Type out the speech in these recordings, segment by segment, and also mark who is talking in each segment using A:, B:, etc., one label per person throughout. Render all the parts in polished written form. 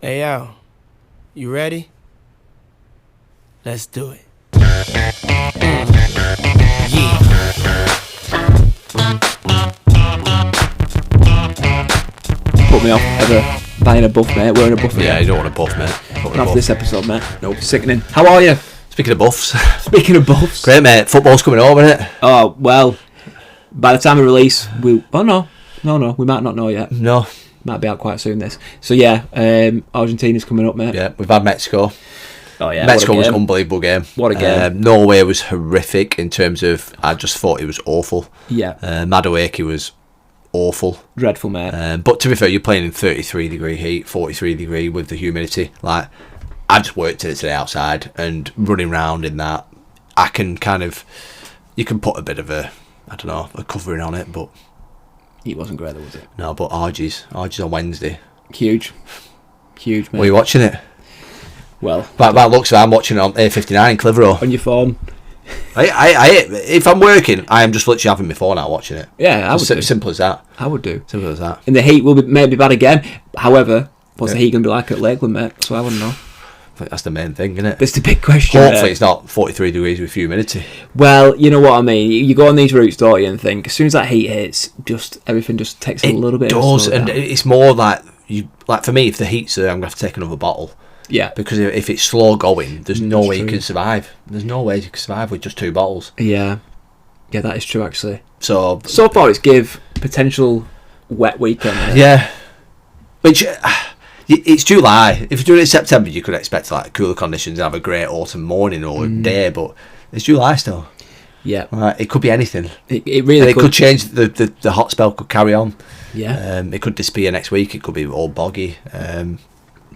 A: Hey, yo. You ready? Let's do it. Yeah.
B: Put me off ever buying a buff, mate. We're in a buff.
C: Yeah, you don't want a buff, mate.
B: Not for this episode, mate. Nope. Sickening. How are you?
C: Speaking of buffs.
B: Speaking of buffs.
C: Great, mate. Football's coming over, isn't it?
B: Oh, well, by the time of release, we might not know yet.
C: No.
B: Might be out quite soon, this. So, yeah, Argentina's coming up, mate.
C: Yeah, we've had Mexico.
B: Oh, yeah.
C: Mexico was an unbelievable game.
B: What a game.
C: Norway was horrific in terms of, I just thought it was awful.
B: Yeah.
C: Madueke was awful.
B: Dreadful, mate.
C: But to be fair, you're playing in 33 degree heat, 43 degree with the humidity. Like, I just worked it today outside and running around in that. I can you can put a bit of a covering on it, but
B: It wasn't great, though, was it?
C: no. But Argy's on Wednesday.
B: Huge, mate.
C: Were you watching it?
B: Well,
C: By looks of it, I'm watching it on A59 in Clitheroe.
B: on your phone.
C: If I'm working, I am just literally having my phone out watching it.
B: Yeah, I would do.
C: Simple as that.
B: I would do.
C: Simple as that.
B: And the heat will be maybe bad again. However, what's the heat going to be like at Lakeland, mate? So I wouldn't know.
C: I think that's the main thing, isn't it?
B: That's the big question.
C: Hopefully it's not 43 degrees with humidity.
B: Well, you know what I mean. You go on these routes, don't you, and think as soon as that heat hits, everything just takes a little bit.
C: It does, and it's more like for me, if the heat's there, I'm gonna have to take another bottle.
B: Yeah.
C: Because if it's slow going, there's no way you can survive. There's no way you can survive with just 2 bottles.
B: Yeah, that is true actually.
C: So
B: far, it's give potential wet weekend.
C: Yeah, which. It's July. If you're doing it in September, you could expect cooler conditions and have a great autumn morning or day, but it's July still.
B: Yeah,
C: it could be anything.
B: It really
C: could change. The hot spell could carry on.
B: Yeah,
C: it could disappear next week. It could be all boggy.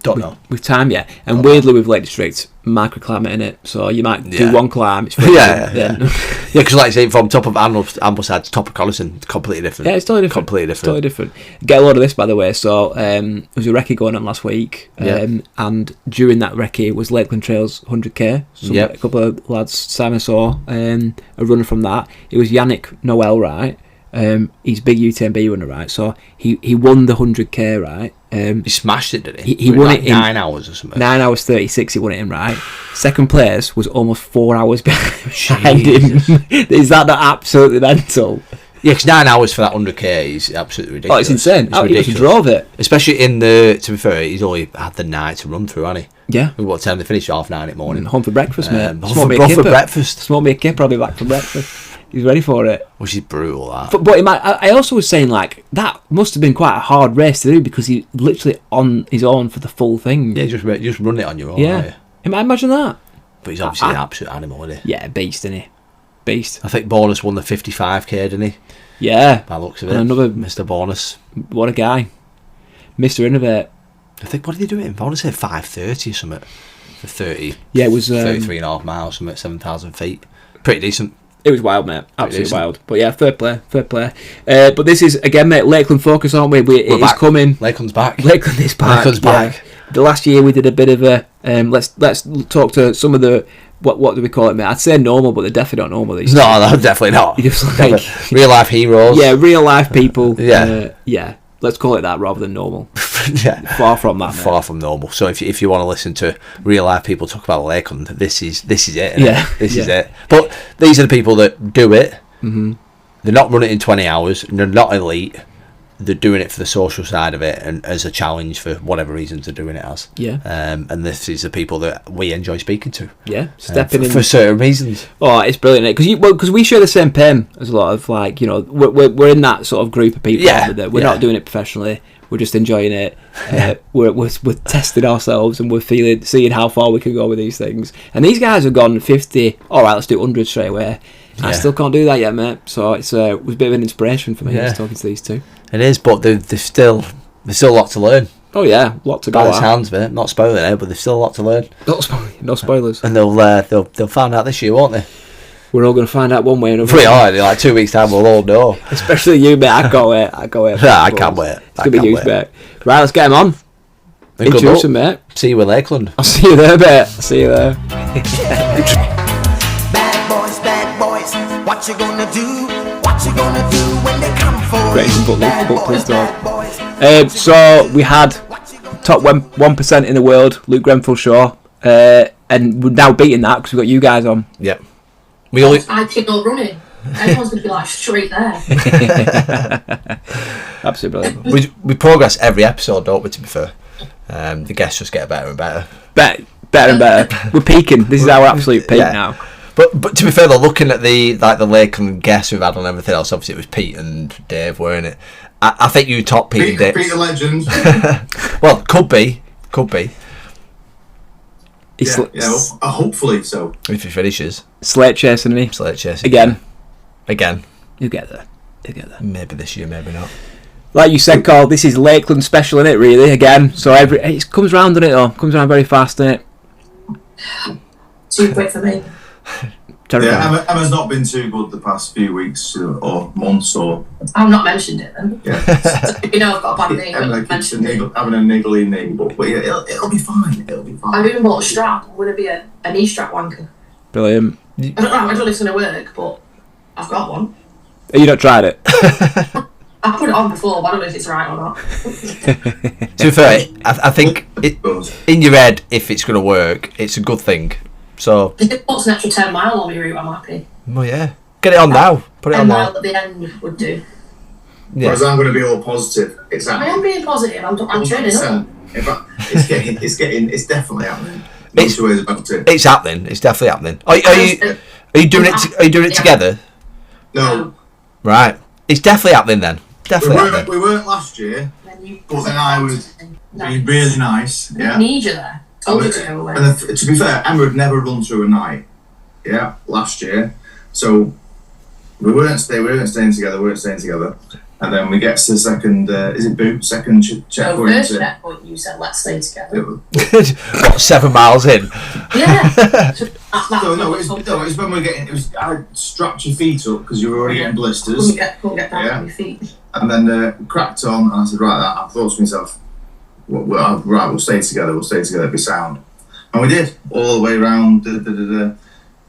C: Don't know.
B: With time, yeah. And weirdly, with Lake District, microclimate in it, so you might do one climb. It's
C: because like I say, from top of Ambleside to top of Coniston, completely different.
B: Yeah, it's totally different. Totally different. Get a load of this, by the way. So there was a recce going on last week, and during that recce was Lakeland Trails 100k. A couple of lads, Simon saw a runner from that. It was Yannick Noel, right? He's a big UTMB runner, right? So he won the 100k, right?
C: He smashed it, didn't he?
B: He won it in
C: 9 hours or something.
B: 9 hours 36. He won it in, right? Second place was almost 4 hours behind him. Is that not absolutely mental?
C: Yeah, because 9 hours for that 100k is absolutely ridiculous.
B: Oh, it's insane. He drove it,
C: especially in the. To be fair, he's only had the night to run through, hasn't he?
B: Yeah.
C: What time they finished? 9:30 in the morning.
B: Home for breakfast, mate.
C: Home for breakfast.
B: Smoke me a kipper. I'll be back for breakfast. He's ready for it.
C: Which is brutal, that.
B: But I also was saying, that must have been quite a hard race to do because he literally on his own for the full thing.
C: Yeah, just run it on your own,
B: yeah. Imagine that.
C: But he's obviously an absolute animal, isn't he?
B: Yeah, beast, isn't he? Beast.
C: I think Bonus won the 55k, didn't he?
B: Yeah.
C: By the looks of it.
B: And another
C: Mr. Bonus.
B: What a guy. Mr. Innovate.
C: I think, what did he do it in? I want to say 5:30 or something. For 30.
B: Yeah, it was
C: 33.5 miles, something at 7,000 feet. Pretty decent.
B: It was wild, mate. Absolutely wild. But yeah, fair play. But this is, again, mate, Lakeland focus, aren't we? It is coming.
C: Lakeland's back.
B: Lakeland is back.
C: Lakeland's back.
B: The last year we did a bit of a, let's talk to some of the, what do we call it, mate? I'd say normal, but they're definitely not normal these days.
C: No, definitely not.
B: Just
C: real life heroes.
B: Yeah, real life people.
C: Yeah.
B: Let's call it that rather than normal.
C: Yeah.
B: Far from that, mate.
C: Far from normal. So if you want to listen to real life people talk about Lakeland, this is it.
B: Yeah.
C: This is it. But these are the people that do it.
B: Mm-hmm.
C: They're not running it in 20 hours. They're not elite. They're doing it for the social side of it and as a challenge for whatever reasons they're doing it as.
B: Yeah.
C: And this is the people that we enjoy speaking to.
B: Yeah. Stepping in
C: for certain reasons.
B: Oh, it's brilliant, because we share the same pain as a lot of we're in that sort of group of people. Yeah. We're not doing it professionally. We're just enjoying it. We're testing ourselves and we're seeing how far we can go with these things. And these guys have gone 50. All right, let's do 100 straight away. Yeah. I still can't do that yet, mate. So it was a bit of an inspiration for me just talking to these two.
C: It is, but there's still a lot to learn.
B: Oh yeah, a lot to go.
C: By the sounds of it, not spoiling it, but there's still a lot to learn.
B: No spoilers.
C: And they'll find out this year, won't they?
B: We're all going to find out one way or another.
C: We are. Like 2 weeks time, we'll all know.
B: Especially you, mate. I can't wait. I
C: can't wait.
B: It's going to be huge, mate. Right, let's get him on. Introduce him, mate.
C: See you in Lakeland.
B: I'll see you there, mate. See you there.
D: Bad boys, what you gonna do? What you gonna do when they come for
B: Great, but please don't. So we had top 1% in the world, Luke Grenfell Shaw, and we're now beating that because we've got you guys on.
C: Yep. We always
E: 5K no running. Everyone's going to be like straight there.
B: Absolutely brilliant.
C: we progress every episode, don't we? To be fair, the guests just get better and better.
B: Better and better. We're peaking. This is our absolute peak now.
C: But to be fair, though, looking at the Lakeland guests we've had on everything else, obviously it was Pete and Dave, weren't it? I think you top Pete and Dave.
F: Pete the legend.
C: Well, could be.
F: Hopefully so.
C: If he finishes.
B: Slate chasing me.
C: Slate chasing.
B: Again. You get there.
C: Maybe this year, maybe not.
B: Like you said, Carl, this is Lakeland special, innit, really, again. So it comes round, doesn't it, though? Comes round very fast, doesn't it?
E: Too quick for me.
F: Yeah, Emma's not been too good the past few weeks or months or...
E: I've not mentioned it then.
F: Yeah.
E: So, I've got a bad knee.
F: Emma keeps having a niggly knee, but it'll be fine.
E: I've even bought a strap. I'm going to be a knee strap wanker.
B: Brilliant.
E: I don't know if it's going to work, but I've got one.
B: Have you not tried it?
E: I put it on before, but I don't know if it's right or not.
C: To be fair, I think in your head, if it's going to work, it's a good thing. So
E: if it puts an extra 10 mile on my route, I'm happy.
C: Well, yeah. Get it on now. Put it on now.
E: 10 mile at the end would do.
F: Yeah. Whereas I'm going to be all positive.
E: I am being positive. I'm training up.
F: In fact, it's definitely happening. No two ways about it.
C: It's happening. It's definitely happening. Are you doing it? Are you doing it together?
F: No.
C: Right. It's definitely happening then.
F: We weren't last year, but then I was being really nice. Yeah.
E: I need you there. Told you to go away.
F: And to be fair, Emma had never run through a night. Yeah, last year. So we weren't staying together. And then we get to the second. Is it boot? Second checkpoint.
E: First checkpoint, you said let's stay together.
C: What, 7 miles in?
E: Yeah.
F: No, it was when we were getting. I strapped your feet up because you were already getting blisters.
E: Couldn't get down on your feet.
F: And then cracked on, and I said, right, I thought to myself, we'll stay together, it'll be sound. And we did, all the way around,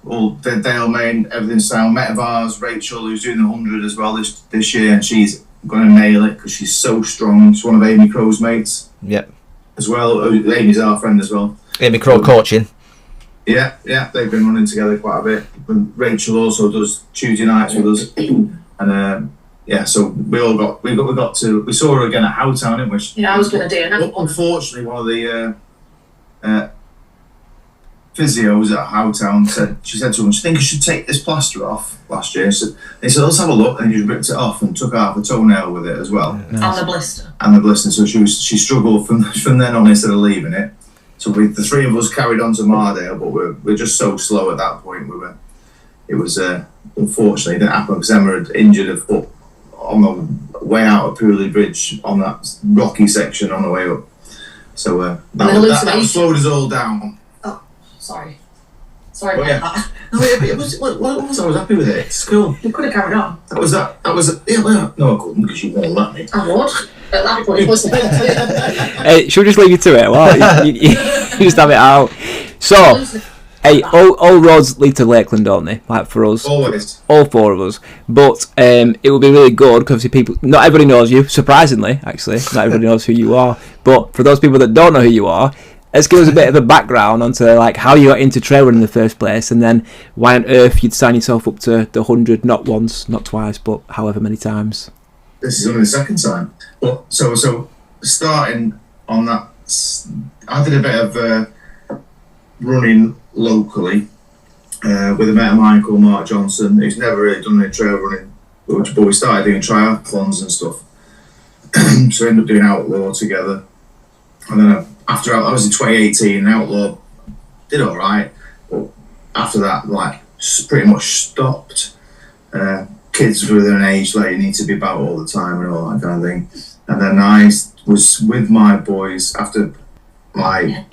F: all the Dale Main, everything's sound. Met of ours, Rachel, who's doing the 100 as well this year, and she's going to nail it because she's so strong. She's one of Amy Crow's mates.
C: Yep.
F: As well, Amy's our friend as well.
C: Amy Crow coaching.
F: Yeah, they've been running together quite a bit. And Rachel also does Tuesday nights with us. And so we saw her again at Howtown, didn't we?
E: Yeah, I was going to do it.
F: Unfortunately, one of the physios at Howtown said to him, "I think I should take this plaster off." Last year, so he said, "Let's have a look," and he just ripped it off and took out a toenail with it as well.
E: Nice. And
F: the blister. So she struggled from then on instead of leaving it. So the three of us carried on to Mardale, but we're just so slow at that point. It was unfortunately it didn't happen because Emma had injured her foot on the way out of Pooley Bridge on that rocky section on the way up. So that slowed us all down.
E: Oh, sorry about that.
F: No, it was. I was happy with it. It's cool.
E: You could have carried on.
F: That was. Yeah, no, I couldn't because you won't let me.
E: I would. At that point, it wasn't.
B: Hey, should we just leave you to it? Well, you just have it out. So, hey, all roads lead to Lakeland, don't they? Like for us,
F: always,
B: all four of us. But it would be really good because not everybody knows you. Surprisingly, actually, not everybody knows who you are. But for those people that don't know who you are, let's give us a bit of a background onto like how you got into trail running in the first place, and then why on earth you'd sign yourself up to the 100, not once, not twice, but however many times.
F: This is only the second time. But so starting on that, I did a bit of running locally with a mate of mine called Mark Johnson, who's never really done any trail running, but we started doing triathlons and stuff. So we ended up doing Outlaw together, and then after that was in 2018. Outlaw did all right, but after that, like, pretty much stopped. Kids within an age like you need to be about all the time and all that kind of thing. And then I was with my boys after my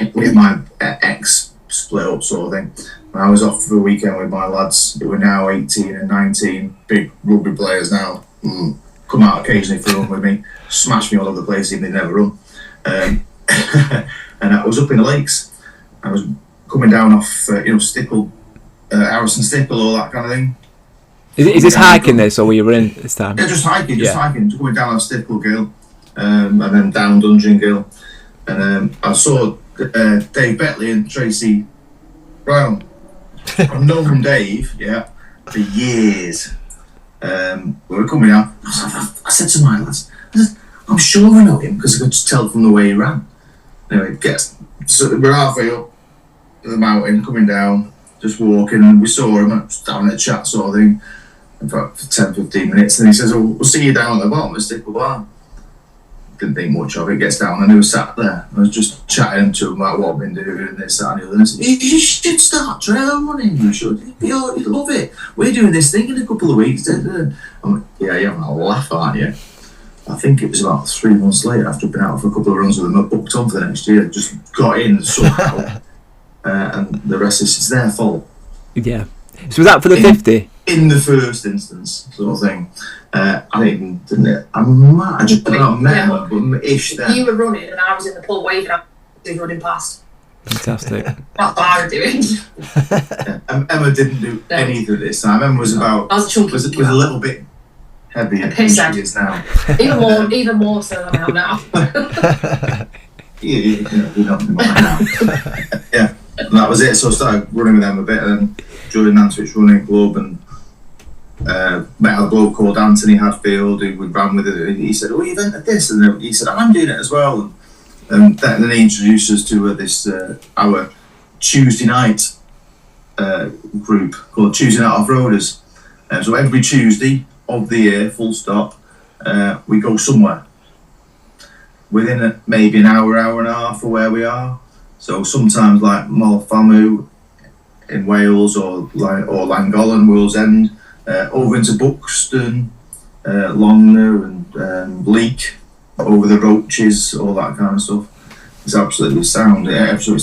F: ex split up, sort of thing. And I was off for the weekend with my lads who were now 18 and 19, big rugby players now. Come out occasionally for a run with me, smash me all over the place even they never run. And I was up in the lakes. I was coming down off Stickle, Harrison Stickle, all that kind of thing.
B: Is this hiking this, or were you running this time?
F: Yeah, just hiking, going down on Stickle Gill, and then down Dungeon Gill. and I saw Dave Betley and Tracy Brown. I've known Dave, for years. We were coming out. I said to my lads, I'm sure I know him because I could just tell from the way he ran. Anyway, so we're halfway up the mountain, coming down, just walking, and we saw him down at a chat sort of thing for 10-15 minutes, and he says, we'll see you down at the bottom of Stickle Bar. Didn't think much of it. Gets down and he was sat there. I was just chatting to him about what I've been doing and this, that and the other. And I said, you should start trail running. You should. You'd love it. We're doing this thing in a couple of weeks. I'm like, yeah, you're having a laugh, aren't you? I think it was about 3 months later, after I'd been out for a couple of runs with them, I booked on for the next year. Just got in somehow. And the rest is it's their fault.
B: Yeah. So was that for the 50?
F: In the first instance, sort of thing. I didn't it? I just about met him, but ish then.
E: You were running and I was in the pub waving at you running past.
B: Fantastic.
E: That's what I was doing.
F: Emma didn't do anything this time. Emma was about
E: I was chunky.
F: Was a little bit heavier than she is now.
E: even more so than I am now.
F: You know now. Yeah, and that was it. So I started running with them a bit, and then joined Nantwich Running Club, and met a bloke called Anthony Hadfield who we ran with it. He said, you invented this, and then he said, I'm doing it as well. And then he introduced us to this our Tuesday night group called Tuesday Night Off-Roaders. So every Tuesday of the year, full stop, we go somewhere within maybe an hour and a half of where we are. So sometimes like Malfamu in Wales or Llangollen, Wales End, over into Buxton, Longner and Leek, over the Roaches, all that kind of stuff. It's absolutely sound. So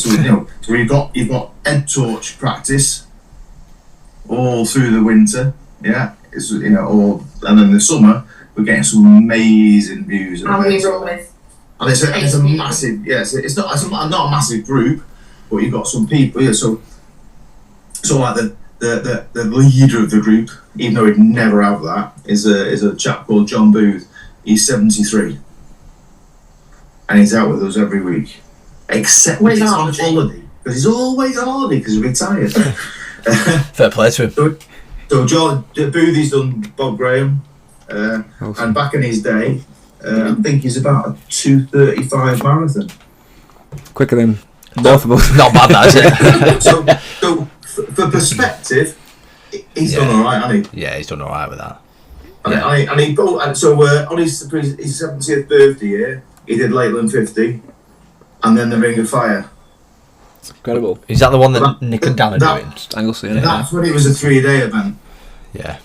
F: you've got head torch practice all through the winter. Yeah, it's and then the summer we're getting some amazing views.
E: And we run with.
F: And it's a massive. Yes, it's not a massive group, but you've got some people. Yeah, so like the leader of the group, even though he'd never have that, is a chap called John Booth. He's 73, and he's out with us every week, except when he's on holiday, because he's always on holiday because he's retired.
C: Fair play to him.
F: So John Booth, he's done Bob Graham, and back in his day, I think he's about a 2:35 marathon.
B: Quicker than both of us.
C: Not bad, that, is it?
F: So for perspective, he's done all right, hasn't he?
C: Yeah, he's done all right with that.
F: So on his 70th birthday year, he did Lakeland 50, and then the Ring of Fire.
B: It's incredible.
C: Is that the one that Nick and Dan are doing?
B: Anglesey,
F: That's when it was a 3-day event.
C: Yeah.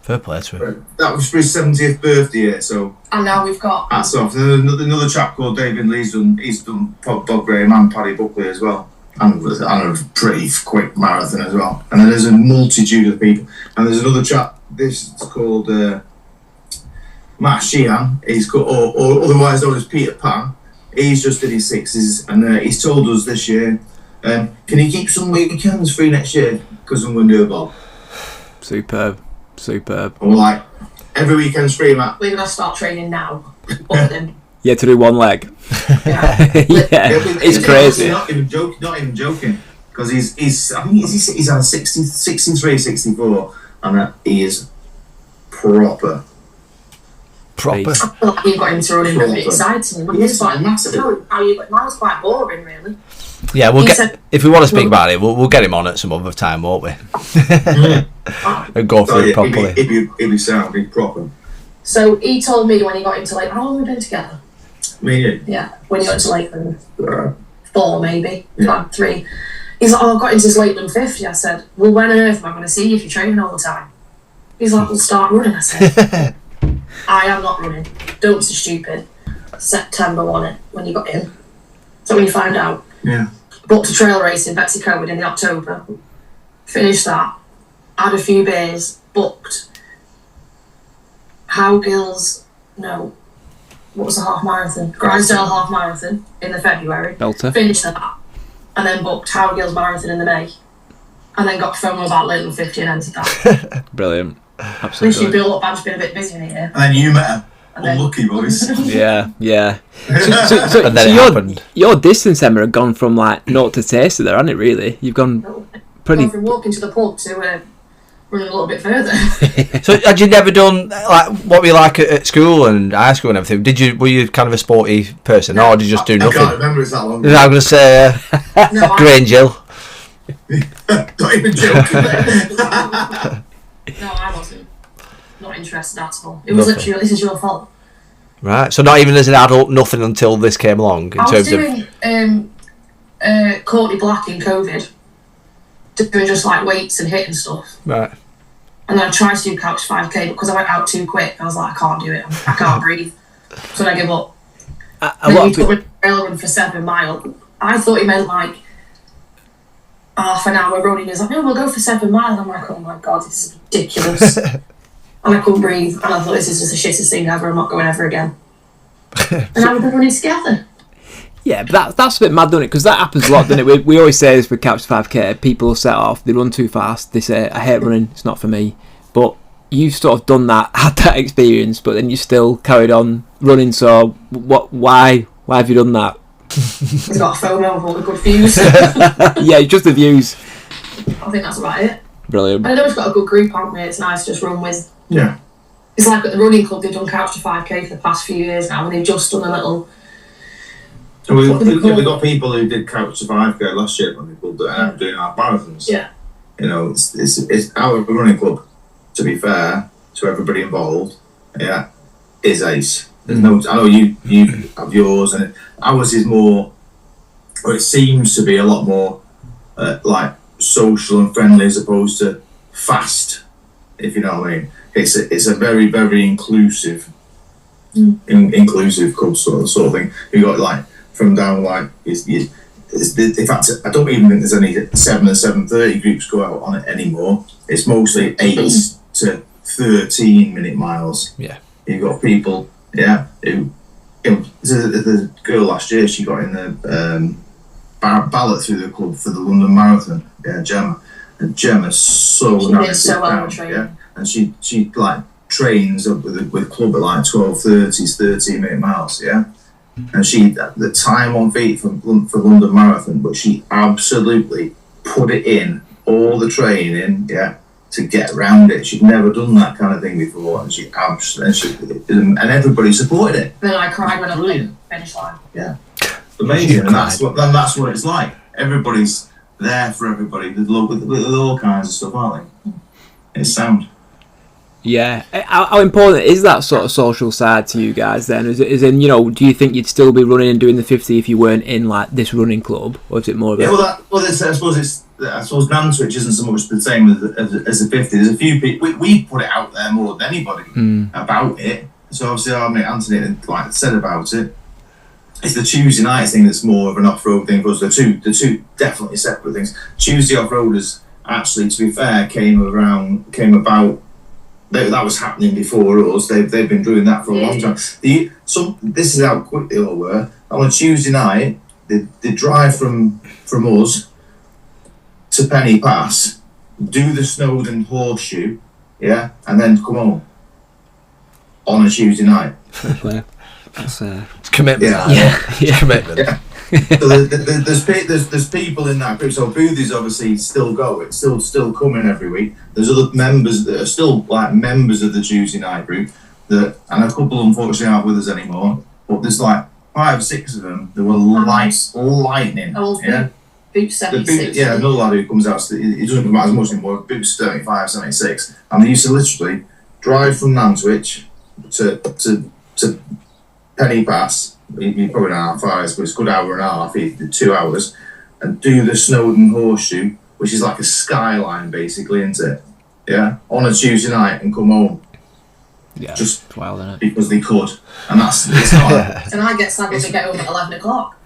C: Fair play to him.
F: That was for his 70th birthday year, so.
E: And now we've got.
F: That's off. And another chap called David Lee's done Bob Graham and Paddy Buckley as well. And a pretty quick marathon as well. And then there's a multitude of people. And there's another chap, this is called Matt Sheehan. He's got, or otherwise known as Peter Pan. He's just in his 60s, and he's told us this year, can you keep some weekends free next year? Because I'm going to do a Bob.
B: Superb.
F: And we're like, every weekend's free, Matt.
E: We're going to start training now.
B: Yeah, to do one leg.
E: Yeah.
B: It's crazy.
F: Not even joking. Because I think he's had 63, 64, and he is proper.
C: Proper.
E: I feel like you got into running really exciting. It's quite massive. Mine was quite boring, really.
C: Yeah, if we want to speak about it, we'll get him on at some other time, won't we? And go through it properly.
F: He'd be sound, he'd proper.
E: So he told me when he got into Lakeland, how long have we been together?
F: Me and you?
E: Yeah, when he got into Lakeland. 4 maybe, 3. He's like, I got into this Lakeland 50. I said, well, when on earth am I going to see you if you're training all the time? He's like, we'll start running. I said, I am not running. Don't be so stupid. September won it when you got in. So when you find out.
F: Yeah.
E: Booked a trail race in Betsy Cowan in the October. Finished that. Had a few beers. Booked. What was the half marathon? Grindsdale half marathon in the February.
B: Belter.
E: Finished that. And then booked Howgill's marathon in the May. And then got phone about Lakeland 50 and entered that.
B: Brilliant.
E: At least
B: Absolutely.
E: you build up, I've just been a bit busy in here.
F: And then you met her.
E: And then,
F: Unlucky boys.
B: Yeah.
C: And then it happened.
B: Your distance, Emma, had gone from like naught to taster there, hasn't it? Really, you've gone pretty.
E: gone from walking to the pub to running a little bit further.
C: So had you never done like what were you like at school and high school and everything? Were you kind of a sporty person, or did you just do nothing?
F: I can't remember it's that long.
C: I'm going to say
E: No,
C: Grange Hill.
F: Not even joking.
E: No, I wasn't. Not interested at all. It was literally, this is your fault.
C: Right, so not even as an adult, nothing until this came along in
E: I was
C: terms
E: doing Courtney Black in COVID, doing just like weights and hit and stuff.
C: Right.
E: And then I tried to do couch 5k, but because I went out too quick, I was like, I can't do it. I can't breathe. So I gave up. And then he took me to trail run for 7 miles. I thought he meant like half an hour running. He's like, no, we'll go for 7 miles. I'm like, oh my God, this is ridiculous. And I couldn't breathe. And I thought, this is just the shittest thing ever. I'm not going ever again. And now we've been running together.
B: Yeah, but that's a bit mad, doesn't it? Because that happens a lot, doesn't it? We always say this with Couch 5k. People set off, they run too fast. They say, I hate running, it's not for me. But you've sort of done that, had that experience, but then you still carried on running. So why have you done that?
E: He's got a FOMO of all the good views.
B: Yeah, just the views.
E: I think that's about it.
B: Brilliant.
E: I know he's got a good group, haven't we? It's nice to just run with.
F: Yeah.
E: It's like at the running club, they've done Couch to 5k for the past few years now, and they've just done a little.
F: So we got people who did Couch to 5k last year when they called it doing half marathons.
E: Yeah.
F: You know, it's our running club, to be fair to everybody involved, yeah, is ace. There's no, I know you have yours, and ours is more, or it seems to be a lot more like social and friendly as opposed to fast, if you know what I mean. It's a very, very inclusive inclusive club sort of thing. You got like from down like in fact I don't even think there's any 7 and 7:30 groups go out on it anymore. It's mostly 8 to 13 minute miles.
C: Yeah.
F: You've got people, who the girl last year, she got in the ballot through the club for the London Marathon. Yeah, Gemma. And Gemma's so
E: She
F: nice.
E: did so well training.
F: Yeah, and she like trains up with club at like 12:30s, 13-minute miles. Yeah, and she the time on feet for London Marathon, but she absolutely put it in all the training. Yeah. To get around it, she'd never done that kind of thing before, and she absolutely, and everybody supported it.
E: Then I cried when I was at the finish line.
F: Yeah, amazing, and that's what it's like. Everybody's there for everybody with all kinds of stuff, aren't they? It's sound.
B: Yeah, how important is that sort of social side to you guys then? Is in, you know, do you think you'd still be running and doing the 50 if you weren't in like this running club, or is it more of
F: I suppose Nantwich isn't so much the same as the 50. There's a few people, we put it out there more than anybody about it. So obviously our mate Anthony like said about it. It's the Tuesday night thing that's more of an off-road thing, because the two definitely separate things. Tuesday off-roaders actually, to be fair, came about. That was happening before us. They've been doing that for a long time. This is how quick they all were. On a Tuesday night, they drive from us to Penny Pass, do the Snowdon Horseshoe, yeah, and then come home on a Tuesday night.
B: That's
C: It's commitment.
B: yeah.
C: Commitment.
F: Yeah. So there's people in that group. So Boothie's obviously still going, still coming every week. There's other members that are still like members of the Tuesday night group and a couple unfortunately aren't with us anymore. But there's like 5, 6 of them that were lightning. Yeah.
E: Boots 76.
F: Another lad who comes out, he doesn't come out as much anymore. Boots 75, 76, and they used to literally drive from Nantwich to Penny Pass. You probably don't know how far it is, but it's a good hour and a half, 2 hours, and do the Snowdon Horseshoe, which is like a skyline basically, isn't it? Yeah, on a Tuesday night and come home.
B: Yeah,
F: just
B: wild, isn't it?
F: because they could, and it's not.
E: And I get sad when they get home at 11 o'clock.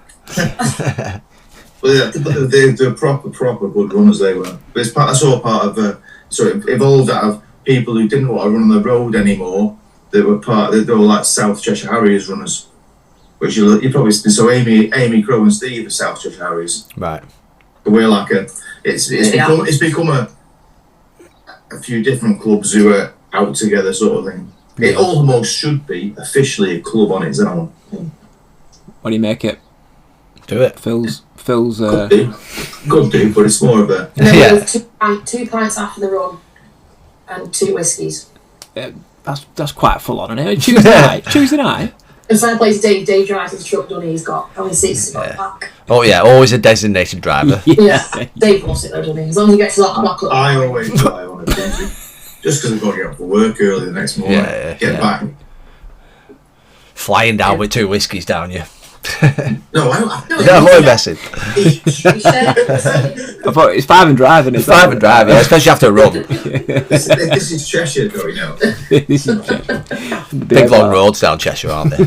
F: But yeah, they're proper good runners, they were. But that's all part of so it evolved out of people who didn't want to run on the road anymore. They were like South Cheshire Harriers runners, which you probably so Amy Crow and Steve are South Cheshire Harriers.
C: Right.
F: But we're like it's become a few different clubs who are out together sort of thing. It almost should be officially a club on its own.
B: What do you make it?
C: Do it.
B: Phil's.
F: Could do, but it's more of a.
E: And then we have 2 pints after the run and 2 whiskies.
B: That's quite full on, isn't it? Tuesday night. Tuesday night.
E: And fair play to Dave drives his truck done. He's got how many seats he's got back.
C: Oh yeah, always a designated driver.
E: Yeah, Dave loves it though, doesn't he? As long as he gets to that block up.
F: I always drive on a Tuesday, just because I've got to get up for work early the next morning. Get back.
C: Flying down with 2 whiskies down you.
F: No, I don't.
C: No, I'm only messing.
B: I thought it's 5 and driving.
C: It's 5 and driving, especially after a run.
F: This is Cheshire going out.
C: Big long roads down Cheshire, aren't they?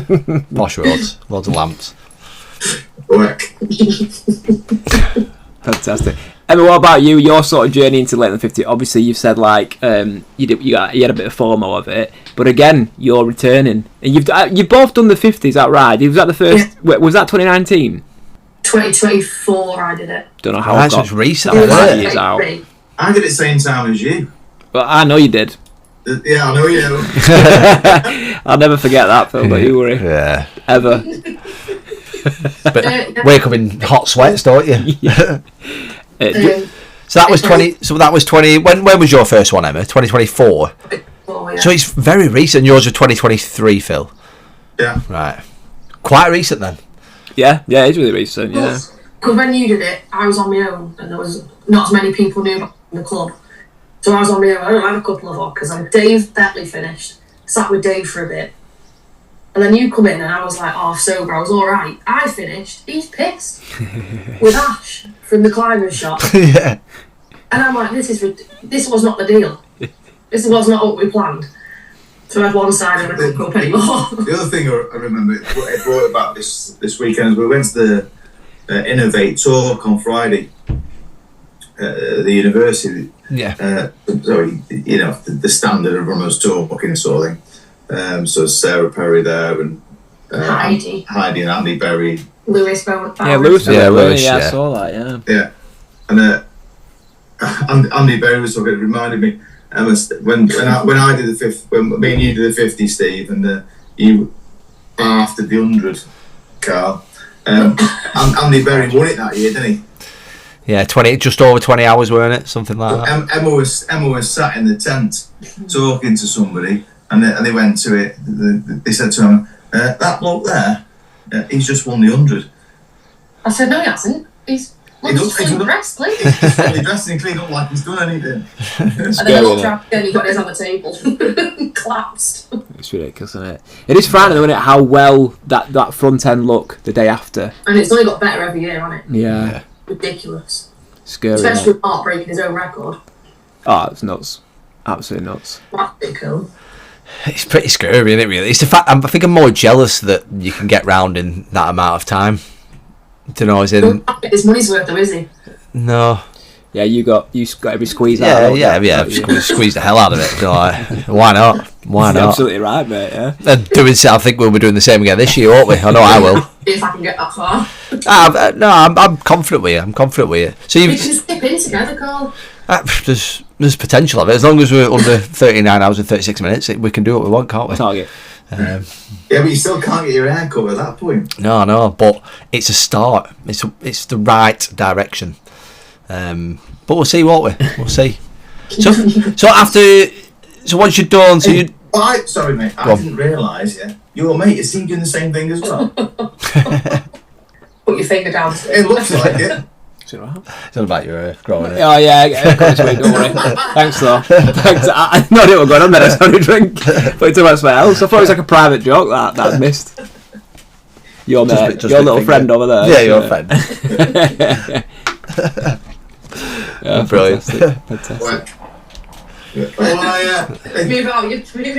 C: Posh roads, loads of lamps.
F: Work.
B: Fantastic. Emma, what about you? Your sort of journey into Lakeland 50. Obviously, you've said like you had a bit of FOMO of it, but again, you're returning, and you've both done the 50. Is that right? Was that the first?
E: Yeah.
B: Was that 2019?
E: 2024, I did it.
B: Don't know how.
C: That's just recent.
E: It was
C: Isn't it?
B: Years out.
F: I did it same time as you.
B: Well, I know you did.
F: Yeah, I know you know.
B: I'll never forget that, Phil. Don't you worry.
C: Yeah.
B: Ever.
C: But wake up in hot sweats, don't you? So that was 20. So that was 20. When was your first one, Emma? 2024.
E: Yeah.
C: So it's very recent. Yours was 2023, Phil.
F: Yeah.
C: Right. Quite recent then.
B: Yeah, it's really recent. Yeah.
E: Because when you did it, I was on my own, and there was not as many people knew about the club. So I was on my own. I had a couple of vodkas, and Dave Bentley finished. Sat with Dave for a bit. And then you come in and I was like half sober, I was alright. I finished, he's pissed. With Ash from the climbers shop.
C: Yeah.
E: And I'm like, this was not the deal. This was not what we planned. So I had one side and I couldn't go up anymore.
F: The other thing I remember, it brought about this weekend, is we went to the Innovate talk on Friday at the university.
C: Yeah.
F: So, you know, the standard of runners talking sort of thing. So Sarah Perry there and
E: Heidi
F: and Andy Berry.
E: Lewis Bowman.
B: Yeah, Lewis.
C: Lewis,
B: I
C: yeah.
B: saw that.
F: Yeah, and Andy Berry was talking. It reminded me, Emma, when I did the 50, when me and you did the 50, Steve, and you after the 100, Carl. Andy Berry won it that year, didn't he?
C: Yeah, just over 20 hours, weren't it? Something like that.
F: Emma was sat in the tent talking to somebody. And they went to it. They said to him, "That bloke there, he's just won the 100."
E: I said, no, he hasn't. He's fully dressed, please.
F: He's fully dressed and cleaned up like he's done anything.
E: And then I looked around and he got his on the table. Collapsed.
B: It's ridiculous, isn't it? It is frightening, isn't it, how well that front end look the day after.
E: And it's only got better every year, hasn't it?
B: Yeah.
E: Ridiculous.
B: Scary.
E: Especially with Mark breaking his own record.
B: Oh, it's nuts. Absolutely nuts.
E: That's pretty cool.
C: It's pretty scary, isn't it, really? It's the fact, I think I'm more jealous that you can get round in that amount of time. Don't know, as in...
E: His money's worth though, is he?
C: No.
B: Yeah, you got every squeeze out of it.
C: Yeah. Squeeze the hell out of it. You know, like, why not? Why not?
B: Absolutely right, mate, yeah.
C: And I think we'll be doing the same again this year, won't we? I know I will.
E: If I can get that far.
C: I'm confident with you. So
E: We can skip in together, Carl.
C: There's potential of it. As long as we're under 39 hours and 36 minutes, we can do what we want, can't we?
B: Target.
F: Yeah, but you still can't get your hair cut at that point.
C: No, but it's a start. It's the right direction. But we'll see, won't we? We'll see. So once you're done,
F: Sorry, mate. I didn't realise. Yeah, your mate is he doing the same thing as well?
E: Put your finger down.
F: It looks like it.
C: It's all about your growing it.
B: Oh yeah, don't worry. Thanks though. Thanks. I no idea what going on there. I started a drink. But it's about something else. I thought it was like a private joke that I missed. Your mate, your little friend over there.
C: Yeah, your friend.
B: Yeah,
C: brilliant.
B: Fantastic.
E: Move it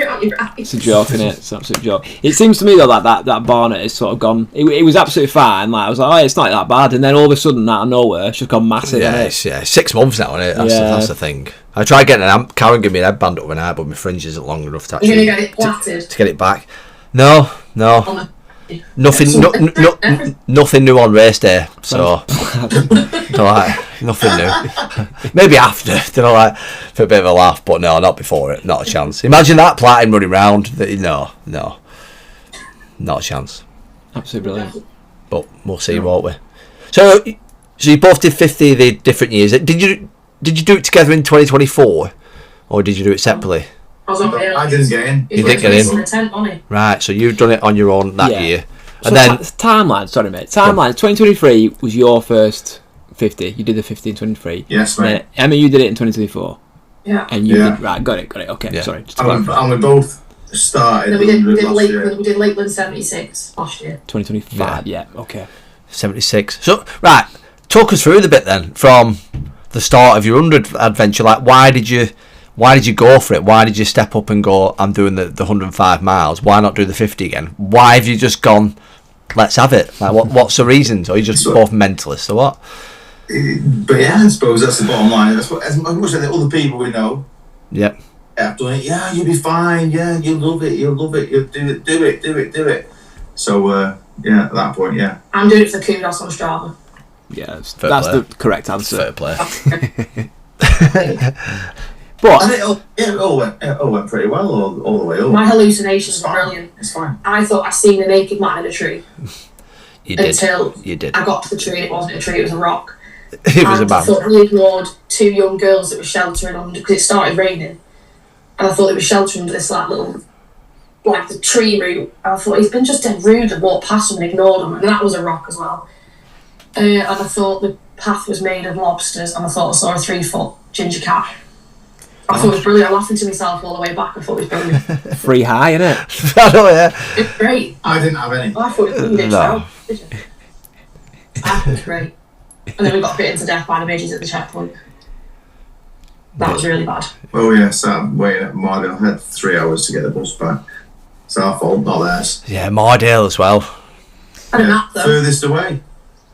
E: out your eyes.
B: It's a joke, isn't it? It's an absolute joke. It seems to me though that Barnet has sort of gone. It was absolutely fine. Like I was like, oh, it's not that bad, and then all of a sudden, out of nowhere, it's just gone massive.
C: Yeah, it's 6 months now, isn't it? That's the thing. I tried getting Karen gave me an headband overnight, but my fringe isn't long enough to actually
E: You're gonna get it plaited
C: to get it back. No. Nothing new on race day. So, nothing new. Maybe after, like for a bit of a laugh, but no, not before it. Not a chance. Imagine that platinum running round. No, not a chance.
B: Absolutely brilliant.
C: But we'll see, won't we? So you both did 50 the different years. Did you do it together in 2024, or did you do it separately?
F: I didn't get in.
C: You didn't get in.
E: In the tent, wasn't he?
C: Right, so you've done it on your own that year.
B: So
C: And then
B: timeline, sorry mate. Timeline. 2023 was your first 50. You did the 50 in 23.
F: Yes, mate.
B: Then, Emma, you did it in 2024.
E: Yeah.
B: And you did right. Got it. Okay,
C: Yeah.
B: sorry. Just to
F: And
B: clarify.
F: we both started.
E: Then we did
F: 100 last year.
E: Lakeland. We did Lakeland 76 last year.
B: 2025. Yeah. Okay.
C: 76. So right, talk us through the bit then from the start of your 100 adventure. Like, why did you go for it? Why did you step up and go, I'm doing the 105 miles? Why not do the 50 again? Why have you just gone, let's have it? Like, what's the reasons? Or are you just both mentalists or what?
F: But yeah, I suppose that's the bottom line. That's what, as much as the other people we know
C: Yep.
F: have done it. Yeah, you'll be fine. Yeah, you'll love it. You'll do it. So yeah, at that point, yeah.
E: I'm doing it for the kudos on Strava.
B: Yeah, that's
C: Fair play.
B: the correct answer.
C: Fair play.
B: But
F: And it all went pretty well all the way up.
E: My hallucinations
F: It's
E: were
F: fine.
E: brilliant.
F: It's fine.
E: I thought I seen a naked man in a tree
C: You did.
E: until
C: You did.
E: I got to the tree and it wasn't a tree, it was a rock.
C: It was a
E: And I
C: man.
E: thought we ignored two young girls that were sheltering under because it started raining, and I thought they were sheltering under this like the tree root. And I thought he's been just dead rude and walked past them and ignored them, and that was a rock as well. And I thought the path was made of lobsters, and I thought I saw a 3-foot ginger cat. I thought it was brilliant. I'm laughing to myself all the way back. I thought it was brilliant.
B: free high, innit?
C: I know, yeah.
E: It was great.
F: I didn't have any.
E: I thought it was brilliant.
C: No.
E: Did you? I thought it was great. And then we got bitten to death by the midges at the checkpoint. That was really bad.
F: Oh yes, I'm waiting at Mardale. I had 3 hours to get the bus back. It's our fault, not theirs.
C: Yeah, Mardale as well.
E: And a nap though.
F: Furthest away.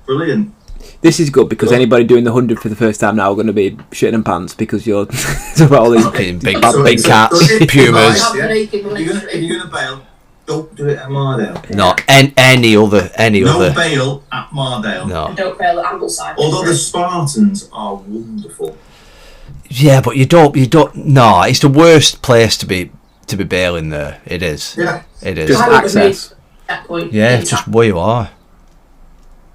F: Brilliant.
B: This is good because anybody doing the 100 for the first time now are going to be shitting in pants because you're about all these
C: Fucking big
F: So-
C: cats,
F: so if-
C: pumas.
E: Have the
F: Yeah.
E: naked
F: If you're gonna bail, don't do it at Mardale.
C: No, any other.
F: No bail at Mardale.
C: No.
E: Don't fail at Angleside.
F: Although the Spartans are wonderful.
C: Yeah, but you don't. No, it's the worst place to be bailing there. It is.
F: Yeah.
C: It is.
B: Just
E: I would have made
B: access.
E: checkpoint.
C: Yeah,
E: in
C: it's just
E: time.
C: where you are.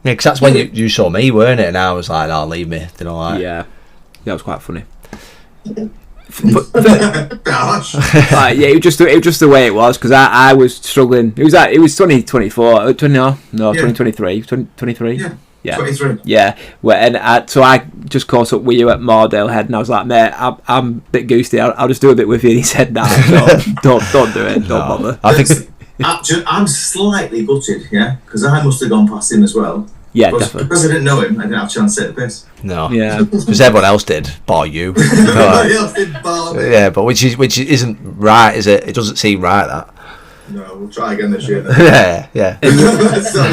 C: Yeah, because that's when you saw me, weren't it? And I was like, "Oh, leave me." You know, like.
B: Yeah, that was quite funny.
F: Gosh.
B: Yeah, it was just the way it was because I was struggling. It was 2024, 2023, 2023.
F: Yeah.
B: Yeah.
F: 23.
B: Yeah, well, and so I just caught up with you at Mardale Head, and I was like, mate, I'm a bit goosty. I'll just do a bit with you. And he said, nah, don't do it. Don't bother.
C: I think.
F: I'm slightly gutted, yeah, because I must have gone past him as well.
B: Yeah,
F: But
B: definitely.
F: because I didn't know him, I didn't have a chance to take the piss.
C: No.
B: Yeah.
C: Because everyone else did, bar you.
F: Nobody else did bar me.
C: Yeah, but which isn't right, is it? It doesn't seem right, that.
F: No, we'll try again this year then.
C: Yeah.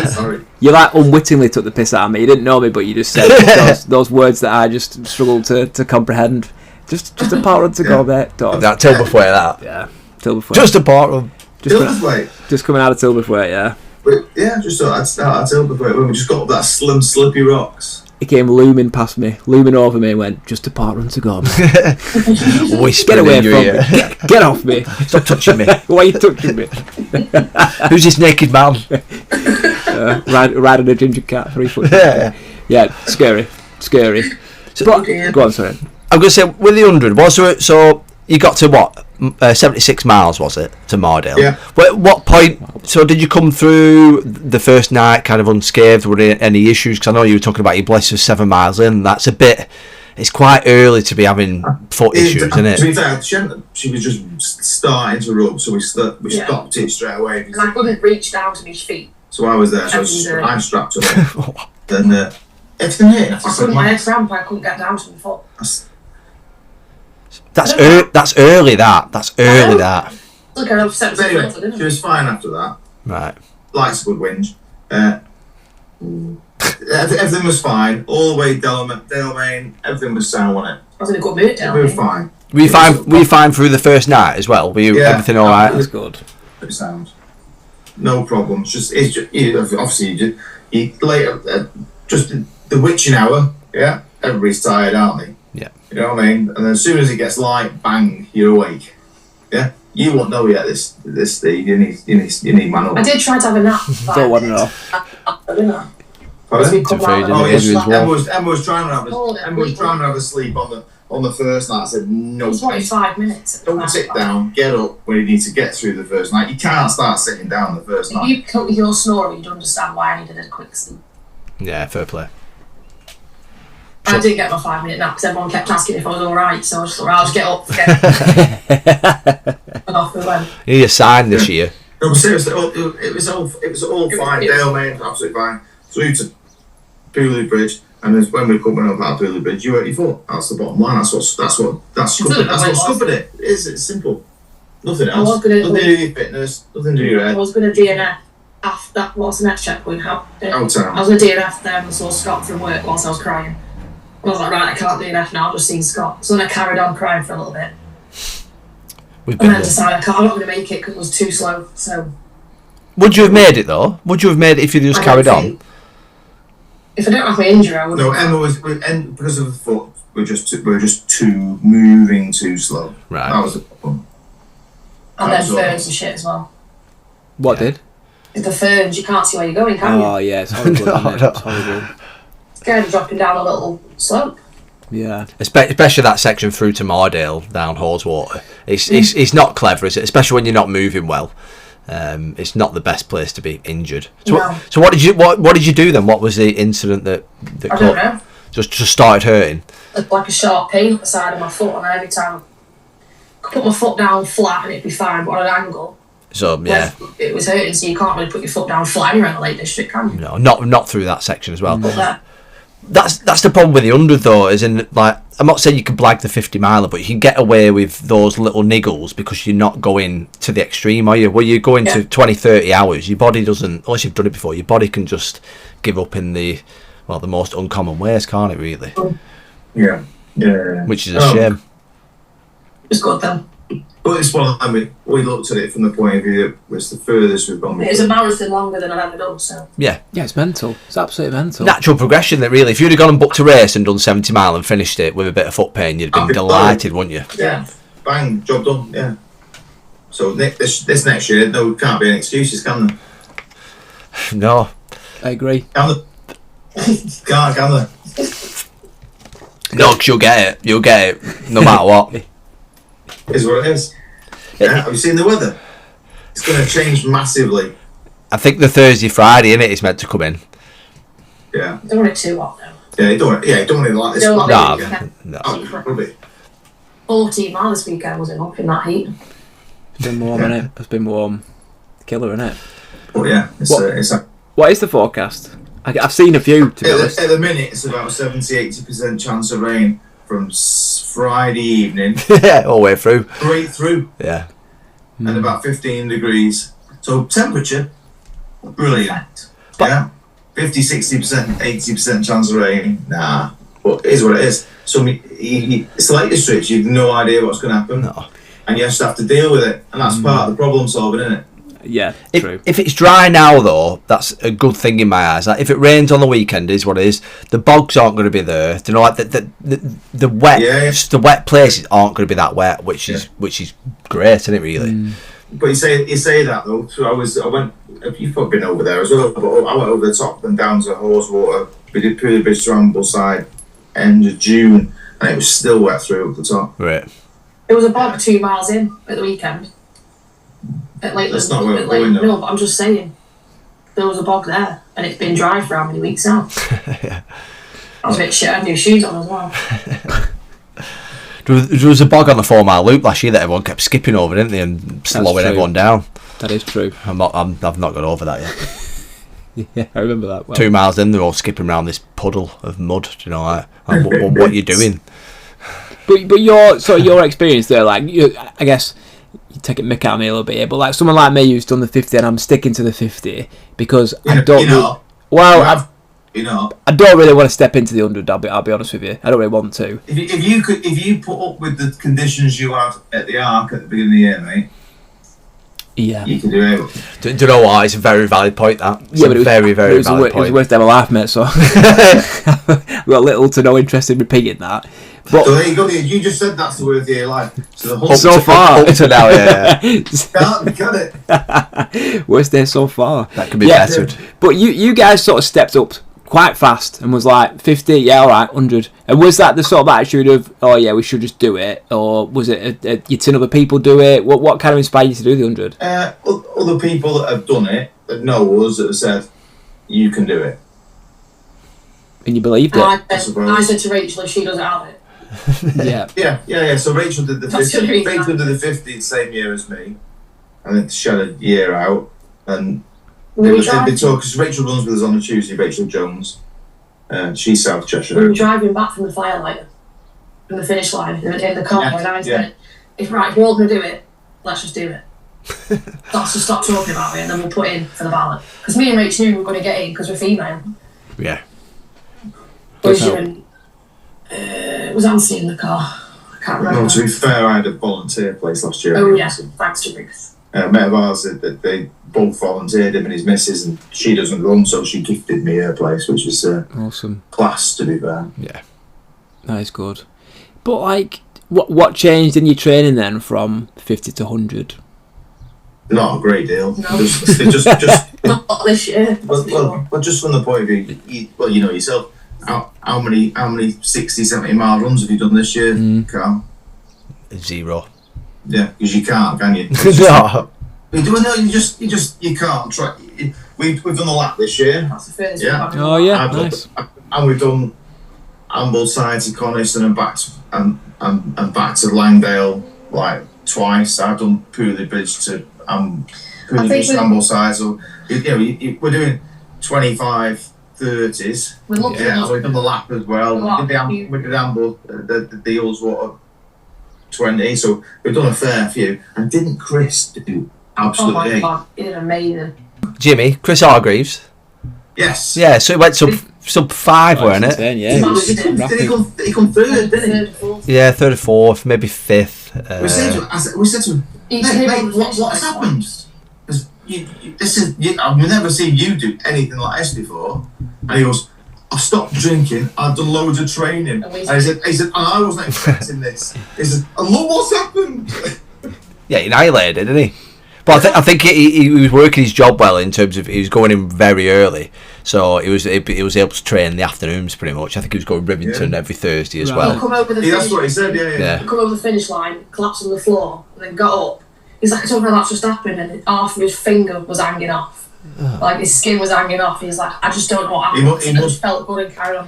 F: Sorry.
B: You like unwittingly took the piss out of me. You didn't know me, but you just said those words that I just struggled to comprehend. Just a part run to go, mate. Don't.
C: That Tilbury, that.
B: Yeah, Tilbury.
C: Just a part run.
B: Just coming out of Tilbury, yeah.
F: But yeah, just thought I'd start at Tilbury when we just got up that slim, slippy rocks.
B: He came looming past me, looming over me, and went, just a part run to go.
C: Whispering
B: Get away
C: in
B: from
C: your
B: me.
C: ear.
B: Get off me.
C: Stop touching me.
B: Why are you touching me?
C: Who's this naked man?
B: Riding a ginger cat, 3 foot.
C: Yeah.
B: Yeah, scary. But, go on, sorry.
C: I'm going to say, with the 100, so you got to what? 76 miles, was it, to Mardale?
F: Yeah.
C: What point, so did you come through the first night kind of unscathed? Were there any issues? Because I know you were talking about your bliss was 7 miles in. That's a bit, it's quite early to be having foot issues, isn't
F: To
C: it?
F: be fair, she was just starting to rub, so we stopped it straight away.
E: Because I couldn't reach down to my feet.
F: So I was there, so I strapped her. Then everything hit.
E: I couldn't, my head cramp, I couldn't get down to my foot.
C: That's early, that's early, that.
E: Look, I upset
F: But anyway,
E: didn't
F: she
E: I?
F: was fine after that.
C: Right.
F: Likes a good whinge. Everything was fine. All the way Dale Main, everything was sound on it.
E: I was in a good mood down
F: We were
E: there.
F: fine.
C: Were you fine through the first night as well? Were you,
F: Yeah.
C: everything alright?
B: That's good.
F: It sounds. No problems. It's just obviously you later just the witching hour. Yeah. everybody's tired, aren't they?
C: Yeah.
F: You know what I mean? And then as soon as it gets light, bang, you're awake. Yeah. You won't know yet. This Steve. You need man up.
E: I did try to have a nap.
B: Don't want to know.
F: Emma was trying to have a sleep on the first night. I said no.
E: It's 45 minutes.
F: Don't sit down. Get up when you need to get through the first night. You can't start sitting down the first night.
E: If you cut with your snoring, you'd understand why I needed a quick sleep.
C: Yeah, fair play.
E: I didn't get my 5-minute nap because everyone kept asking if I was alright, so I just thought, I'll just get up. And off we went.
C: You need a sign this year.
F: No, but seriously, it was all fine. Dale, mate, absolutely fine. Through to Pooley Bridge, and then when we were coming up out Pooley Bridge, you hurt your foot. That's the bottom line. That's what scuppered it. It's simple. Nothing else. Nothing to do with your fitness. Nothing to do with your head.
E: I was going to DNF after that. What's the next checkpoint? I was going to DNF them and saw Scott from work whilst I was crying. I was like, right, I can't DNF now. I've just seen Scott. So then I carried on crying for a little bit. And then decided I'm not going to make it because it was too slow. So.
C: Would you have made it though? Would you have made it if you just carried on?
E: If I don't have my injury, I would.
F: No, Emma was because of the foot. We're just too moving too slow.
C: Right.
F: That was the problem.
E: And then ferns and shit as well.
B: What did?
E: The ferns, you can't see where you're going, can you?
B: Oh yeah, it's horrible. Isn't it? It's horrible.
E: Scared of dropping down a little slope.
B: Yeah.
C: Especially that section through to Mardale down Haweswater. It's not clever, is it? Especially when you're not moving well. It's not the best place to be injured. So,
E: No.
C: So what did you do then? What was the incident that
E: I don't know.
C: just started hurting?
E: Like a sharp pain up the side of my foot, and every time I could put my foot down flat and it'd be fine, but on an angle.
C: So yeah,
E: It was hurting, so you can't really put your foot down flat anywhere in the Lake District, can you?
C: no, not through that section as well.
E: But there.
C: That's the problem with the 100 though, is in like I'm not saying you can blag the 50 miler, but you can get away with those little niggles because you're not going to the extreme, are you? Where you're going to 20-30 hours, your body doesn't, unless you've done it before, your body can just give up in the most uncommon ways, can't it really?
F: Yeah.
C: Which is a shame.
E: It's good then.
F: But it's one of them, we looked at it from the point of view that was the furthest we've gone.
E: It's a marathon longer than I've ever done, so.
C: Yeah,
B: it's mental. It's absolutely mental.
C: Natural progression that really, if you'd have gone and booked a race and done 70 mile and finished it with a bit of foot pain, you'd have been delighted, wouldn't you?
F: Yeah. Bang, job done, yeah. So this next year, no, can't be any excuses, can there?
C: No.
B: I agree.
F: Can there?
C: No, because you'll get it, no matter what.
F: Is what it is. Yeah, have you seen the weather? It's going to change massively.
C: I think the Thursday, Friday, innit, is meant to come in.
F: Yeah.
E: Don't want it too hot though.
F: Yeah, you don't want it like this.
C: No.
F: Oh, probably.
E: 14 miles this weekend was enough in that heat.
B: It's been warm, innit? It's been warm. Killer, innit?
F: But yeah,
B: what is the forecast? I've seen a few, to be honest.
F: At the minute, it's about 70-80% chance of rain from Friday evening.
C: Yeah, all the way through.
F: Straight through.
C: Yeah.
F: And about 15 degrees. So temperature, brilliant. Yeah. 50-60%, 80% chance of rain. Nah. But it is what it is. So it's the Lake District, you've no idea what's going to happen.
C: No.
F: And you just have to deal with it. And that's part of the problem solving, isn't it?
B: Yeah, true.
C: If it's dry now, though, that's a good thing in my eyes. Like, if it rains on the weekend, is what it is. The bogs aren't going to be there. You know, like the wet, the wet places aren't going to be that wet, which is great, isn't it? Really.
F: But you say that though. So I went. You've probably been over there as well. But I went over the top and down to Haweswater. We did Pooley Bridge to Ambleside end of June, and it was still wet through up the top.
C: Right.
E: It was a bog 2 miles in at the weekend. At Lakeland.
F: That's not where we're going, though.
E: No, but I'm just saying. There was a bog there, and it's been dry for how many weeks now?
C: Yeah.
E: I was a bit shit. I had new shoes on as well.
C: There was a bog on the 4 mile loop last year that everyone kept skipping over, didn't they, and slowing everyone down.
B: That is true.
C: I've not got over that yet.
B: Yeah, I remember that well.
C: 2 miles in, they're all skipping around this puddle of mud. You know, like what are you doing?
B: But your experience there, like I guess you take it mick out of me a little bit here, but like someone like me who's done the 50 and I'm sticking to the 50 because I don't. I don't really want to step into the 100. I'll be honest with you. I don't really want to.
F: If you put up with the conditions you had at the Arc at the beginning of the year, mate, you can do it.
C: Do you know what? It's a very valid point. That it's
B: but
C: a very valid point.
B: It was worth them a laugh, mate. So we've got little to no interest in repeating that. But
F: So there you go. You just said that's the word of your life. So the whole
B: so far,
C: Up to now, yeah.
F: got it.
B: worst day so far.
C: That could be bettered.
B: But you guys sort of stepped up quite fast and was like 50, yeah, all right, 100. And was that the sort of attitude of, oh yeah, we should just do it, or was it you'd seen other people do it? What kind of inspired you to do the 100?
F: Other people that have done it, that know us, that have said you can do it.
B: And you believed it?
E: I said to Rachel, if she doesn't have it.
B: Yeah.
F: So Rachel did the 50. Rachel did the 50 the same year as me, and then she had a year out. And they talk because Rachel runs with us on a Tuesday. Rachel Jones, she's South Cheshire.
E: We were driving back from the firelight, from the finish line in the car, and I said, "If we're all going to do it, let's just do it. Let's just stop talking about it, and then we'll put in for the ballot." Because me and Rachel knew we were going to get in because we're female.
C: Yeah.
E: Was Anthony in the car? I can't remember.
F: No, to be fair, I had a volunteer place last year.
E: Oh yeah, thanks to Ruth.
F: Mate of ours that they both volunteered, him and his missus, and she doesn't run, so she gifted me her place, which was
B: awesome.
F: Class, to be fair.
C: Yeah,
B: that is good. But like, what changed in your training then from 50 to 100?
F: Not a great deal.
E: No.
F: Just
E: Not this year.
F: well, just from the point of view, you know yourself. How many 60, 70 mile runs have you done this year, Carl?
C: 0.
F: Yeah, because you can't, can you?
C: No.
F: You can't try. We've done the lap this year.
E: That's the furthest
F: Yeah.
E: we've had.
B: Oh yeah, nice.
F: And we've done Amble side to Coniston and back and back to Langdale like twice. I've done Pooley Bridge to Amble side. So we're doing 25. 30s.
E: We're looking
F: so we've done the lap as well. We did Amble, the deals what 20. So we've done a fair few. And didn't Chris do absolutely?
E: Oh my god, he did amazing.
C: Jimmy, Chris Hargreaves.
F: Yes.
C: Yeah, so it went sub 5, weren't it?
B: Insane, yeah.
F: He come third, didn't he?
C: Yeah, 3rd or 4th, maybe 5th.
F: We said to him, mate, what's happened? I've never seen you do anything like this before. And he goes, I stopped drinking, I've done loads of training. And he said, I wasn't expecting this. He said, and look what's happened.
C: Yeah, he annihilated, didn't he? But I think he was working his job well in terms of he was going in very early, so he was able to train in the afternoons pretty much. I think he was going Rivington every Thursday as well.
F: That's what he said. Yeah.
E: Come over the finish line, collapsed on the floor, and then got up. He's like, I don't know that's just happened, and half of his finger was hanging off. Like his skin was hanging off. He's like, I just don't know what happened. He just felt good and carried on.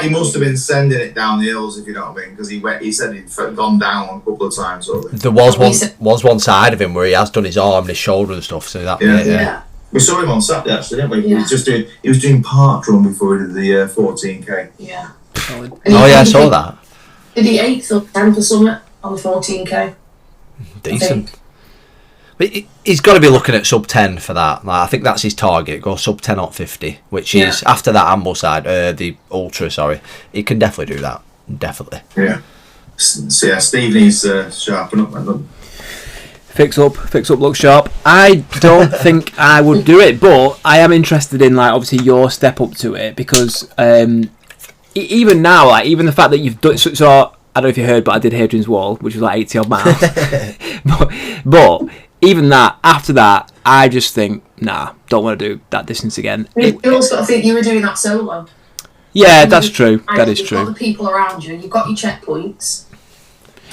F: He must have been sending it down the hills, if you know what I mean, because he said he'd gone down a couple of times.
C: There was one side of him where he has done his arm and his shoulder and stuff. So that
E: yeah.
F: We saw him on Saturday actually, didn't we?
E: Yeah.
F: He was doing park run before he did the 14k.
E: Yeah.
C: Oh yeah, I saw that.
E: Did he 8th or 10th or something on the 14k?
C: Decent. But he's got to be looking at sub 10 for that. Like, I think that's his target. Go sub 10 or 50, which is after that Amble side, the ultra. Sorry, he can definitely do that. Definitely.
F: Yeah. So yeah, Steve needs sharpen up.
B: Fix up, look sharp. I don't think I would do it, but I am interested in like obviously your step up to it because even now, like even the fact that you've done so I don't know if you heard, but I did Hadrian's Wall, which was like 80 odd miles. but even that, after that, I just think, nah, don't want to do that distance again.
E: You also got to think you were doing that solo.
B: Yeah, that's true. That is true.
E: You've got the people around you. You've got your checkpoints.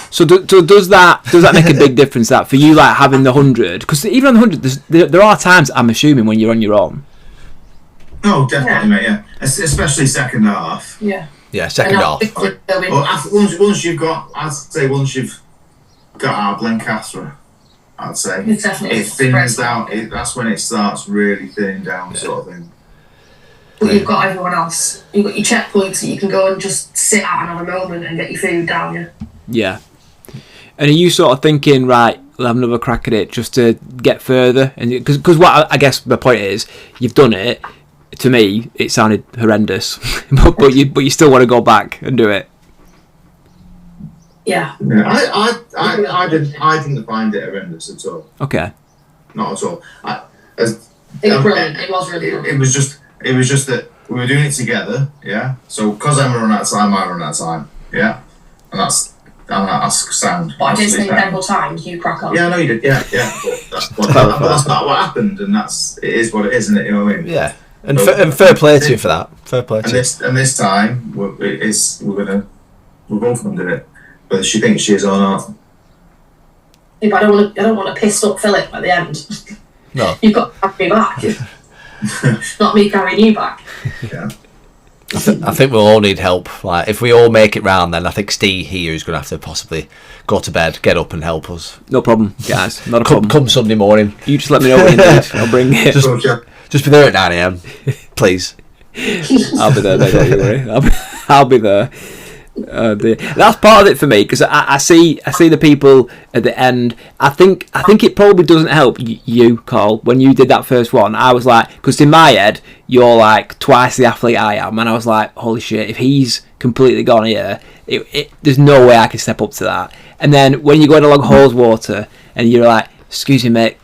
B: So does that make a big difference? That for you, like having the 100, because even on the 100, there are times I'm assuming when you're on your own.
F: Oh, definitely, mate. Yeah, especially second half.
E: Yeah.
C: Yeah, second half.
F: Once you've got our Blencaster, I'd say it thins down. That's when it starts really thinning down, sort of thing.
E: But you've got everyone else. You've got your checkpoints that you can go and just sit at another moment and get your food down you.
B: Yeah. And are you sort of thinking, right, we'll have another crack at it just to get further? And because what I guess the point is, you've done it. To me, it sounded horrendous, but you still want to go back and do it.
E: Yeah.
F: I didn't find it horrendous at all.
B: Okay.
F: not at all.
E: It's brilliant. It was really brilliant.
F: It was just that we were doing it together, yeah. So because Emma run out of time, I run out of time, yeah. And that's sound.
E: But I did say several times, you crack on.
F: Yeah, I know you did. Yeah. But that's not what happened, and it is what it is, isn't it? You know what I mean?
C: Yeah. And fair play to you for that. Fair play to you.
F: And this time we're both gonna do it, whether she thinks she is or not.
E: Yeah, but I don't want to piss up Philip at the end.
C: No.
E: You've got to have me back. Not me carrying you back.
F: Yeah.
C: I think we'll all need help. Like, if we all make it round, then I think Steve here is going to have to possibly go to bed, get up and help us.
B: No problem, guys. Not a problem.
C: Come Sunday morning.
B: You just let me know what you need. I'll bring it.
C: Just be there at 9 a.m, please.
B: I'll be there, mate, don't you worry. I'll be there. That's part of it for me, because I see the people at the end. I think it probably doesn't help you, Carl, when you did that first one. I was like, because in my head you're like twice the athlete I am, and I was like, holy shit, if he's completely gone here, there's no way I can step up to that. And then when you're going along Haweswater and you're like, excuse me, mate,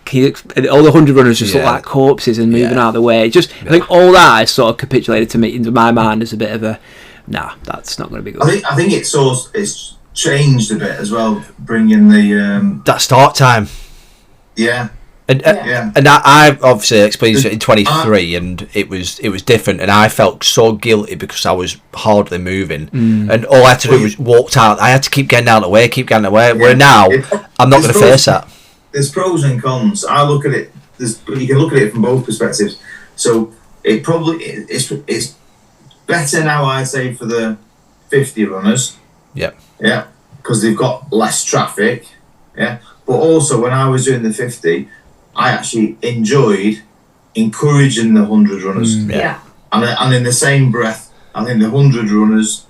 B: all the 100 runners just look like corpses and moving out of the way. I think all that is sort of capitulated to me into my mind as a bit of a, nah, that's not going to be good.
F: I think it's changed a bit as well, bringing the
C: that start time.
F: Yeah.
C: And I obviously experienced it in 23, and it was different, and I felt so guilty because I was hardly moving, and all I had to do was walk out. I had to keep getting out of the way. Yeah. Where now I'm not going to face that.
F: There's pros and cons. I look at it. You can look at it from both perspectives. So it probably it's better now, I'd say, for the 50 runners.
C: Yeah.
F: Yeah, because they've got less traffic. Yeah, but also when I was doing the 50, I actually enjoyed encouraging the 100 runners.
E: Yeah.
F: And in the same breath, I think the 100 runners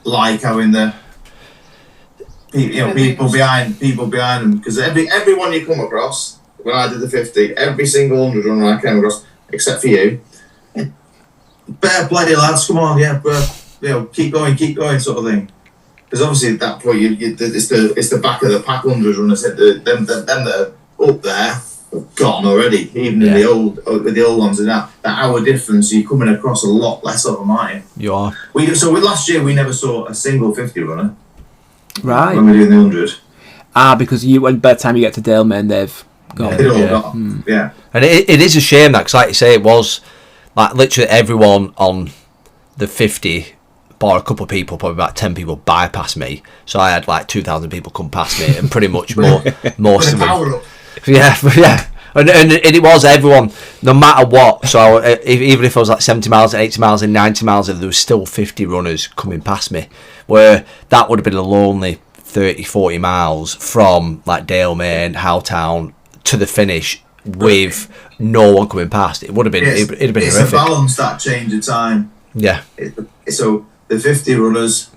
F: like having the people behind them, because everyone you come across when I did the 50, every single 100 runner I came across, except for you, fair play lads, come on, keep going, sort of thing. Because obviously at that point it's the back of the pack 100 runners, them that are up there are gone already, even in with the old ones, and that hour difference, you're coming across a lot less of them, aren't you?
C: You are.
F: So with last year we never saw a single 50 runner.
B: Right.
F: When we're doing the 100.
B: Because by the time you get to Dalemain, they've gone.
F: They've all gone. Yeah.
C: And it is a shame that, because like you say, it was like literally everyone on the 50, bar a couple of people, probably about 10 people, bypassed me. So I had like 2,000 people come past me, and pretty much most of them. Yeah. And it was everyone, no matter what. So even if I was like 70 miles, 80 miles, and 90 miles, there was still 50 runners coming past me. Where that would have been a lonely 30, 40 miles from like Dalemain, Howtown to the finish with no one coming past. It would have been, it'd have been
F: it's
C: horrific.
F: A balance, that change of time.
C: Yeah.
F: So the 50 runners,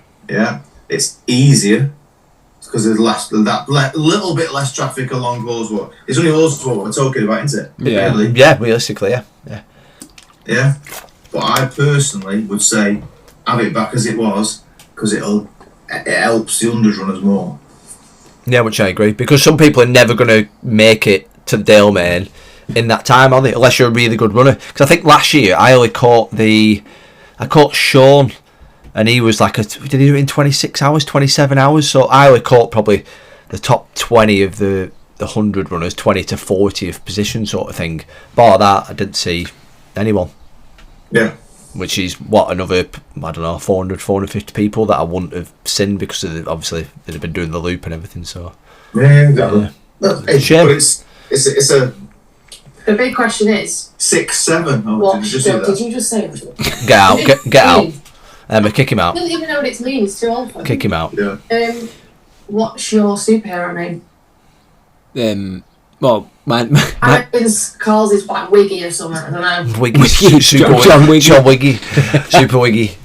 F: it's easier because there's little bit less traffic along Haweswater. It's only Haweswater what we're talking about, isn't it?
B: Yeah.
F: Really?
C: Yeah, realistically, yeah.
F: Yeah. But I personally would say have it back as it was, because it helps the 100 runners more.
C: Yeah, which I agree, because some people are never going to make it to Dalemain in that time, are they? Unless you're a really good runner. Because I think last year I only caught Sean, and he was like did he do it in 26 hours, 27 hours? So I only caught probably the top 20 of the 100 runners, 20 to 40th position sort of thing. Bar that, I didn't see anyone.
F: Yeah.
C: Which is another, I don't know, 400, 450 people that I wouldn't have seen, because obviously they'd have been doing the loop and everything. So
F: yeah, exactly.
C: Shame.
F: But it's a.
E: The big question is
F: 6, 7. Oh,
E: what
F: did
E: you just say?
C: Get out, get out. Kick him out.
E: I don't even know what it means. It's too old for
C: Kick him out.
F: Yeah.
E: What's your superhero name?
B: Well,
E: I think Carl's is like Wiggy or something. I don't know.
C: Wiggy, Super Wiggy, John Wiggy, Super Wiggy.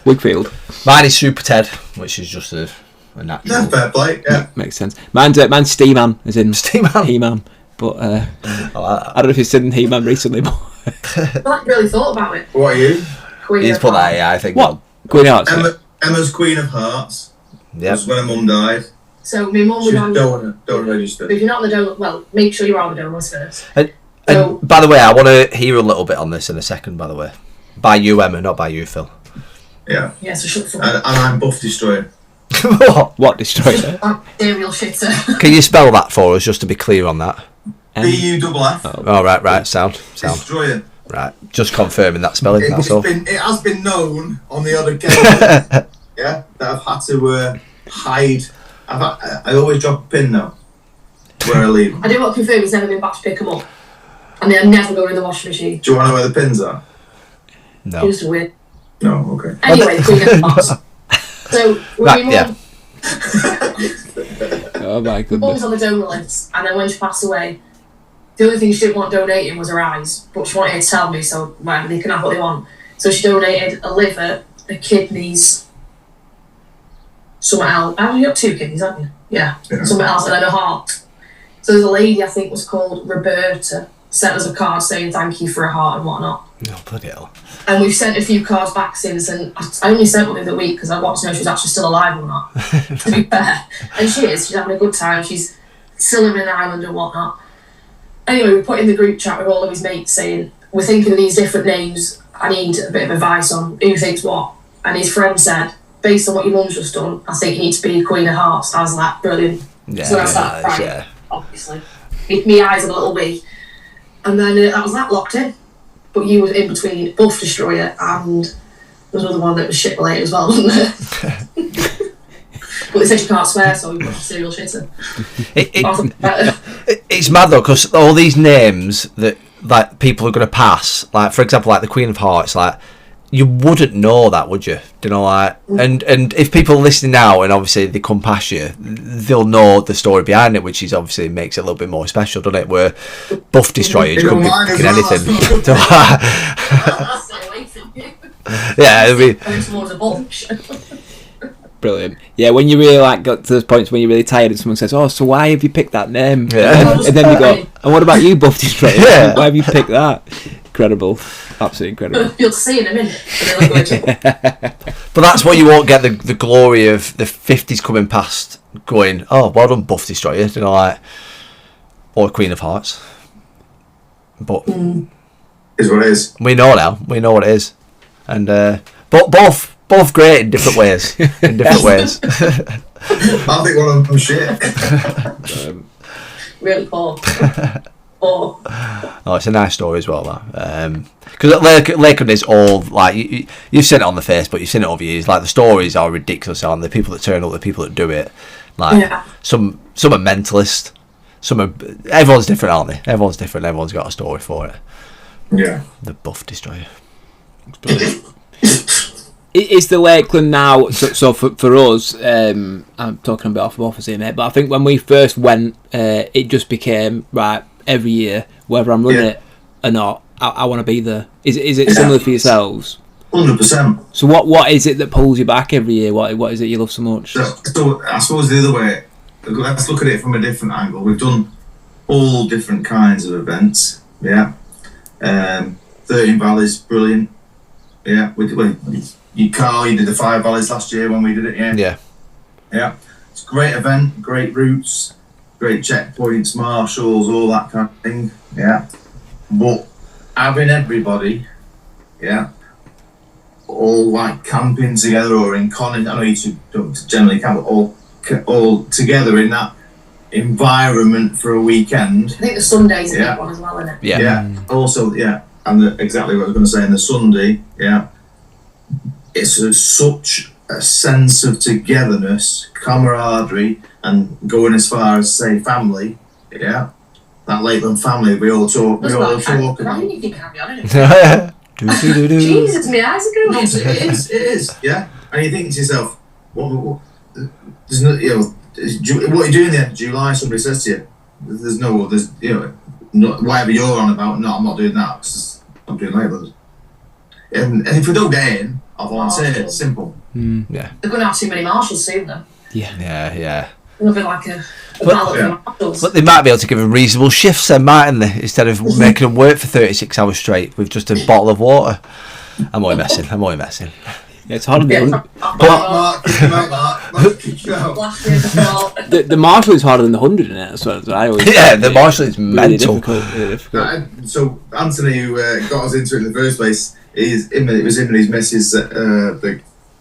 B: Wigfield.
C: Mine is Super Ted, which is just a natural.
F: Yeah, fair play. Yeah,
B: makes sense. Mine's Steeman, as in
C: Steeman.
B: He-Man. But I don't know if you've seen He-Man recently, but
E: I haven't really thought about it.
F: What are you?
C: He's put that, I think.
B: What? Queen of Hearts.
F: Emma's Queen of Hearts.
C: Yeah.
F: Was when her mum died.
E: So my mum was on.
F: Don't register.
E: If you're not on the donor, well, make sure you're on the donor list first.
C: And by the way, I want to hear a little bit on this in a second. By the way, by you, Emma, not by you, Phil.
F: Yeah.
E: Yeah. So shut the fuck
F: And
E: up.
F: I'm Buff Destroyer.
B: What destroyer?
E: Serial shitter.
C: Can you spell that for us, just to be clear on that?
F: BUFF.
C: Oh, right, sound.
F: Destroyer.
C: Right, just confirming that spelling, that's all.
F: It has been known on the other occasion, yeah, that I've had to hide. I always drop a pin now where I leave them.
E: I do want to confirm he's never been back to pick them up. And they're never going in the washing machine.
F: Do you want to know where the pins are?
C: No.
E: Just weird.
F: No, okay.
E: Anyway, we get the box. So,
C: Right, yeah.
B: Oh my
E: Mum
B: goodness.
E: was on the donor list, and then when she passed away, the only thing she didn't want donating was her eyes, but she wanted to tell me, so whatever, they can have what they want. So she donated a liver, a kidneys, something else. You got 2 kidneys, haven't you? Yeah. Something else, and then a heart. So there's a lady, I think was called Roberta, sent us a card saying thank you for a heart and whatnot.
C: Oh, bloody hell.
E: And we've sent a few cards back since, and I only sent one the other week because I wanted to know if she was actually still alive or not, to be fair. And she is, she's having a good time, she's still living in Ireland and whatnot. Anyway, we put in the group chat with all of his mates saying, we're thinking of these different names, I need a bit of advice on who thinks what. And his friend said, based on what your mum's just done, I think you need to be Queen of Hearts. I was like, brilliant.
C: Yeah,
E: So I started crying,
C: yeah.
E: obviously. My eyes are a little wee. And then that was that, locked in. But you was in between Buff Destroyer and there was another one that was shit related as well, wasn't there? But they said you can't swear, so we put a serial shitter.
C: It's mad though, because all these names that like people are going to pass, like for example, like the Queen of Hearts, like you wouldn't know that, would you? Do you know, like, and if people are listening now and obviously they come past you, they'll know the story behind it, which is obviously makes it a little bit more special, doesn't it? Where Buff Destroyers could be picking anything. Yeah, it'll be
B: Brilliant. Yeah, when you really like got to those points when you're really tired and someone says, "Oh, so why have you picked that name?"
C: Yeah.
B: And then you go, "And what about you, Buff Destroyer?
C: Yeah.
B: Why have you picked that?" Incredible, absolutely incredible.
E: You'll see in a minute.
C: But that's what you won't get the glory of the 50s coming past, going, "Oh, well done, Buff Destroyer," you know, like, or Queen of Hearts. But
F: Is what it is.
C: we know now. We know what it is, and but both great in different ways. In different ways.
F: I think one of them shit.
E: Really poor. Poor.
C: Oh, it's a nice story as well, that. Because Lakeland is all like you've seen it on the face, but you've seen it over years. Like the stories are ridiculous, aren't they? The people that turn up, the people that do it. Like some are mentalist, some are. Everyone's different, aren't they? Everyone's different. Everyone's got a story for it.
F: Yeah.
C: The Buff Destroyer.
B: Is the Lakeland now, so for us, I'm talking a bit off of office here, mate, but I think when we first went, it just became, right, every year, whether I'm running it or not, I want to be there. Is it similar for yourselves?
F: 100%.
B: So what is it that pulls you back every year? What is it you love so much?
F: So I suppose the other way, let's look at it from a different angle. We've done all different kinds of events, yeah. 13 Valleys, brilliant. Yeah, you did the 5 Valleys last year when we did it, yeah? Yeah. It's a great event, great routes, great checkpoints, marshals, all that kind of thing, yeah. But having everybody, yeah, all like camping together or in Coniston, I know you don't generally camp, but all together in that environment for a weekend.
E: I think the Sunday's a big one as well, isn't it?
C: Yeah.
F: Yeah. Also, yeah, and exactly what I was going to say in the Sunday, yeah. It's such a sense of togetherness, camaraderie, and going as far as say family, yeah. That Lakeland family we all talk about.
E: You think carry on, innit? Jesus, my eyes are going.
F: It is, yeah. And you think to yourself, what there's no, you know, what are you doing there? July, somebody says to you, there's you know, whatever you're on about. No, I'm not doing that. Because I'm doing Lakeland. And if we don't get in, I'll volunteer. It's simple.
C: Yeah.
E: They're going to have too many marshals soon, though.
C: Yeah.
E: It'll be like a ballot for marshals.
C: But they might be able to give them reasonable shifts then, mightn't they? Instead of making them work for 36 hours straight with just a bottle of water. I'm only messing.
B: Yeah, it's hard.
F: Mark. kick you out.
E: Last year before.
B: The Marshall is harder than the 100 in it. That's what I always.
C: Yeah, the Marshall is
B: really
C: mental.
B: difficult.
F: So Anthony, who got us into it in the first place, it was him and his missus that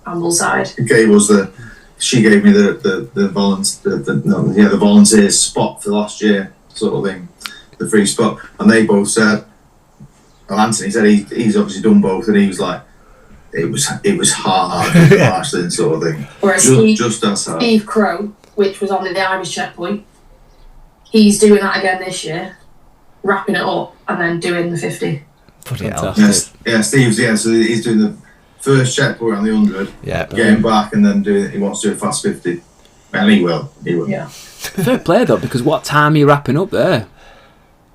E: Ambleside.
F: She gave me the volunteers spot for last year, sort of thing, the free spot, and they both said. Well, Anthony said he's obviously done both, and he was like, it was hard, Marshalling sort of thing.
E: Whereas
F: just as hard.
E: Steve Crow, which was on the Irish checkpoint, he's doing that again this year, wrapping it up and then doing the 50.
B: Fantastic.
F: Yeah, Steve's so he's doing the first checkpoint on the 100, getting back, and then he wants to do a fast 50, and he will.
E: Yeah.
B: Fair play though, because what time are you wrapping up there?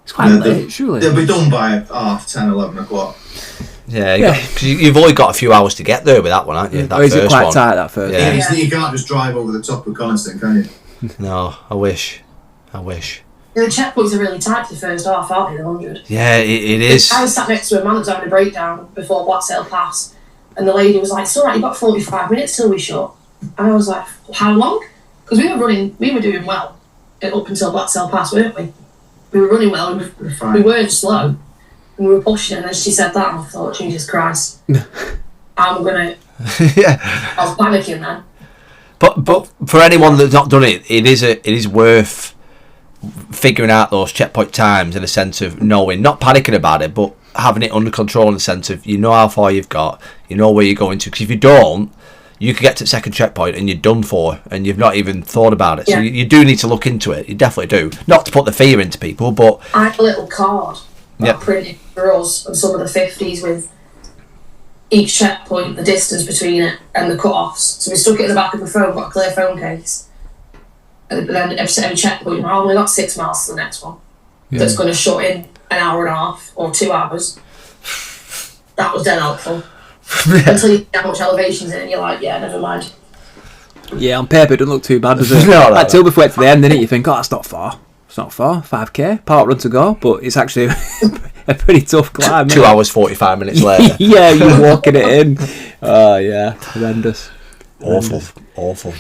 B: It's quite late, surely.
F: They'll be done by 10, 11 o'clock.
C: Yeah, because you've only got a few hours to get there with that one, haven't you? That
B: Or is it
C: first
B: quite
C: one.
B: tight, that first
C: Yeah.
B: one?
F: You can't just drive over the top of Coniston, can you?
C: No, I wish.
E: The checkpoints are really tight for the first half, aren't they, the 100?
C: Yeah, it is.
E: I was sat next to a man that was having a breakdown before Blacktail Pass, and the lady was like, it's alright, you've got 45 minutes till we shut. And I was like, how long? Because we were doing well up until Blacktail Pass, weren't we? We were running well, and we weren't slow, and we were pushing, and then she said that, and I thought, Jesus Christ, I'm gonna... I was panicking then.
C: But for anyone that's not done it, it is worth figuring out those checkpoint times in a sense of knowing, not panicking about it, but having it under control in the sense of you know how far you've got, you know where you're going to. Because if you don't, you could get to the second checkpoint and you're done for, and you've not even thought about it. So you do need to look into it. You definitely do. Not to put the fear into people, but
E: I had a little card that I printed for us on some of the 50s with each checkpoint, the distance between it, and the cut-offs. So we stuck it in the back of the phone, got a clear phone case. And then every checkpoint, I only got 6 miles to the next one. Yeah. That's going to shut in an hour and a half or 2 hours. That was dead helpful. Until you see how much elevation's in it, and you're like, yeah, never mind.
B: Yeah, on paper it doesn't look too bad, does it? Until before it to the end, then you think, oh, that's not far. It's not far, 5k, part run to go, but it's actually a pretty tough climb.
C: 2 hours 45 minutes later.
B: Yeah, you're walking it in. Oh yeah, horrendous.
C: Awful.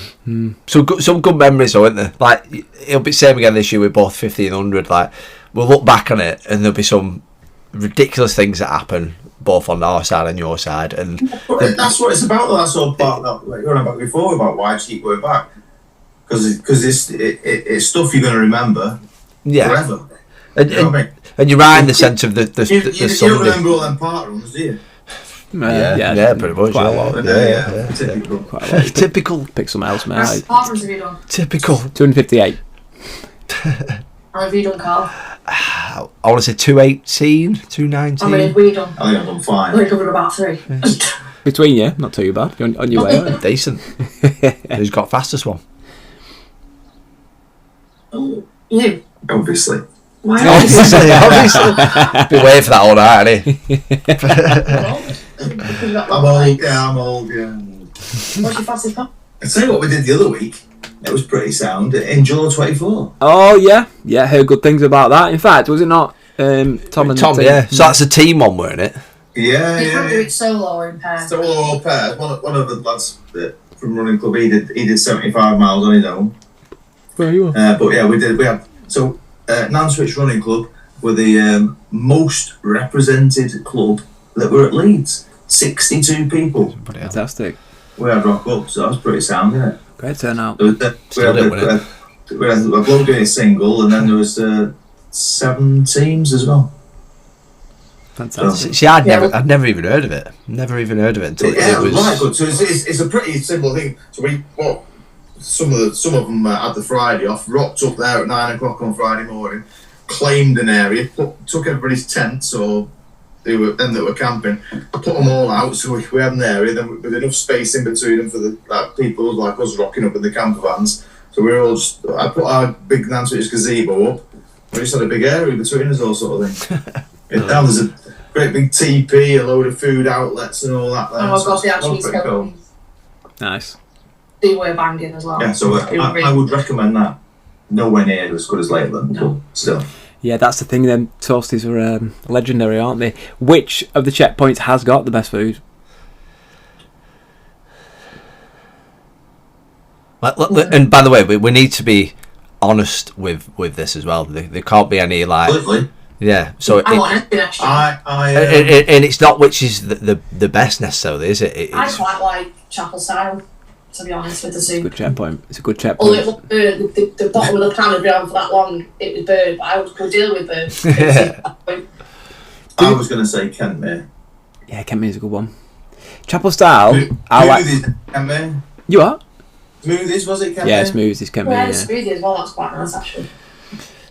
C: Some good memories though, isn't there? Like, it'll be the same again this year with both 50 and 100. Like, we'll look back on it and there'll be some ridiculous things that happen both on our side and your side, and
F: that's what it's about. That's all part that like you were on about before about why I keep going back, because it's stuff you're going to remember forever.
C: And you're right in the sense of the
F: you don't remember all them part runs, do you?
B: Yeah,
C: pretty much.
B: Quite a lot.
F: Yeah. Typical.
B: Quite a lot.
C: Typical.
B: Pick something else,
E: How
B: mate.
E: many have you done?
C: Typical.
B: 258.
E: How have you done, Carl?
C: I want to say 218, 219.
E: How many have we done?
F: I think I've done fine.
E: We've covered about 3.
B: Between you, not too bad. You're on your way, aren't you?
C: Decent. Who's got fastest one?
E: Oh, you?
F: Obviously.
E: Why?
C: Obviously. Been waiting for that all night,
F: I'm old.
E: What's your fastest one?
F: I tell you what we did the other week. It was pretty sound. In July 24.
B: Oh yeah. Heard good things about that. In fact, was it not Tom and
C: Tom? Yeah. So that's a team one, weren't it?
F: Yeah.
E: You can't do it solo or in pairs.
F: So all pairs. One of the lads from running club, he did 75 miles on his own.
B: Where you are?
F: But yeah, we had so Nanswich Running Club were the most represented club that were at Leeds. 62 people.
B: Fantastic.
F: We had rock up, so that was pretty sound, isn't it?
B: Great turnout.
F: We had a bloke doing a single, and then there was 7 teams as well.
B: Fantastic.
C: See, I'd never even heard of it. Never even heard of it until
F: Yeah,
C: it was.
F: right good. So it's a pretty simple thing. So some of them had the Friday off, rocked up there at 9 o'clock on Friday morning, claimed an area, took everybody's tents or they were camping, put them all out, so we had an area then with enough space in between them for the people like us rocking up in the camper vans. So we were all just, I put our big Nanswich gazebo up, we just had a big area between us all sort of thing. Now there's a great big TP, a load of food outlets and all that there.
E: Oh, I've got the actually
F: cool.
B: Nice.
E: They were banging as well.
F: Yeah, so I would recommend that. Nowhere near as good as Lakeland, but still.
B: Yeah, that's the thing. Them toasties are legendary, aren't they? Which of the checkpoints has got the best food?
C: And by the way, we need to be honest with this as well. There can't be any like.
F: Absolutely.
C: Yeah. So
E: I want it next year.
C: and it's not which is the best necessarily, is it?
E: I quite like chapel style, to be honest, with the soup.
B: Good checkpoint. It's a good checkpoint.
E: Although it was burnt, the bottom of the pan had been on for that long, it was burnt, but I could deal with burnt.
F: I was going to say Kentmere.
B: Yeah, Kentmere's a good one. Chapel style. I like.
F: Kentmere.
B: You are?
F: Smoothies, was it Kentmere?
B: Yeah, Smoothies Kentmere.
E: Yeah,
B: Yeah.
E: smoothie as well, that's quite nice actually.